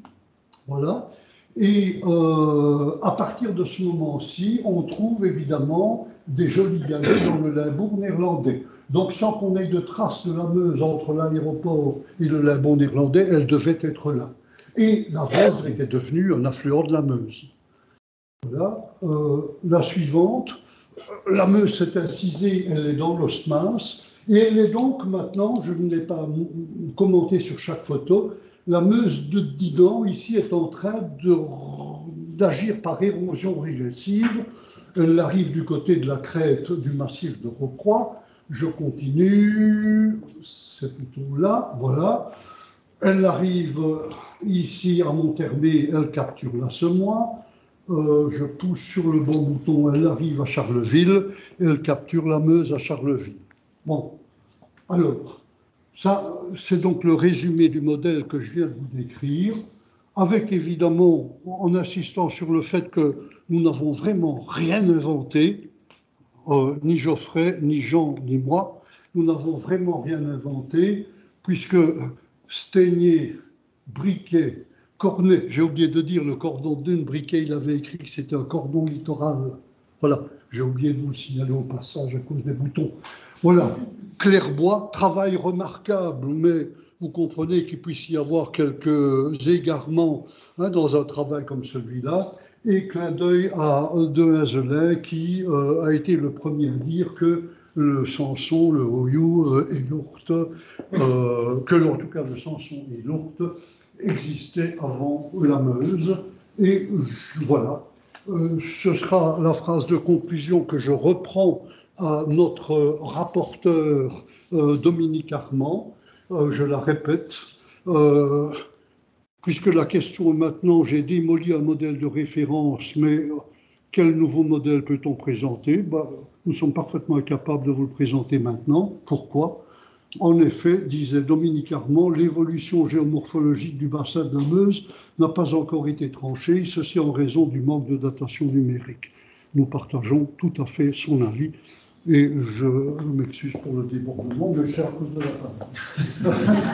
Voilà. Et à partir de ce moment-ci, on trouve évidemment des jolis galets dans le Limbourg néerlandais. Donc, sans qu'on ait de traces de la Meuse entre l'aéroport et le Limbourg néerlandais, elle devait être là. Et la Vesdre était devenue un affluent de la Meuse. Voilà. La suivante, la Meuse s'est incisée, elle est dans l'Ostmince, et elle est donc maintenant, je ne l'ai pas commenté sur chaque photo, la Meuse de Dinan, ici, est en train de d'agir par érosion régressive. Elle arrive du côté de la crête du massif de Rocroi. Je continue, c'est plutôt là, voilà. Elle arrive ici à Monthermé, elle capture la Semois. Je pousse sur le bon bouton, elle arrive à Charleville, et elle capture la Meuse à Charleville. Bon, alors, ça, c'est donc le résumé du modèle que je viens de vous décrire, avec évidemment, en insistant sur le fait que nous n'avons vraiment rien inventé, ni Geoffrey, ni Jean, ni moi, nous n'avons vraiment rien inventé, puisque Stégnier, Briquet, Cornet, j'ai oublié de dire le cordon de dune, Briquet, il avait écrit que c'était un cordon littoral. Voilà, j'ai oublié de vous le signaler au passage à cause des boutons. Voilà, Clairbois, travail remarquable, mais vous comprenez qu'il puisse y avoir quelques égarements dans un travail comme celui-là. Et clin d'œil à De Hazelin qui a été le premier à dire que le Samson, le Oyou et l'Ourthe, que en tout cas le Samson et l'Ourthe existaient avant la Meuse. Et voilà, ce sera la phrase de conclusion que je reprends à notre rapporteur Dominique Armand. Je la répète. Puisque la question est maintenant, j'ai démoli un modèle de référence, mais quel nouveau modèle peut-on présenter? Nous sommes parfaitement incapables de vous le présenter maintenant. Pourquoi? En effet, disait Dominique Armand, l'évolution géomorphologique du bassin de la Meuse n'a pas encore été tranchée, ceci en raison du manque de datation numérique. Nous partageons tout à fait son avis. Et je m'excuse pour le débordement, mais c'est à cause de la table.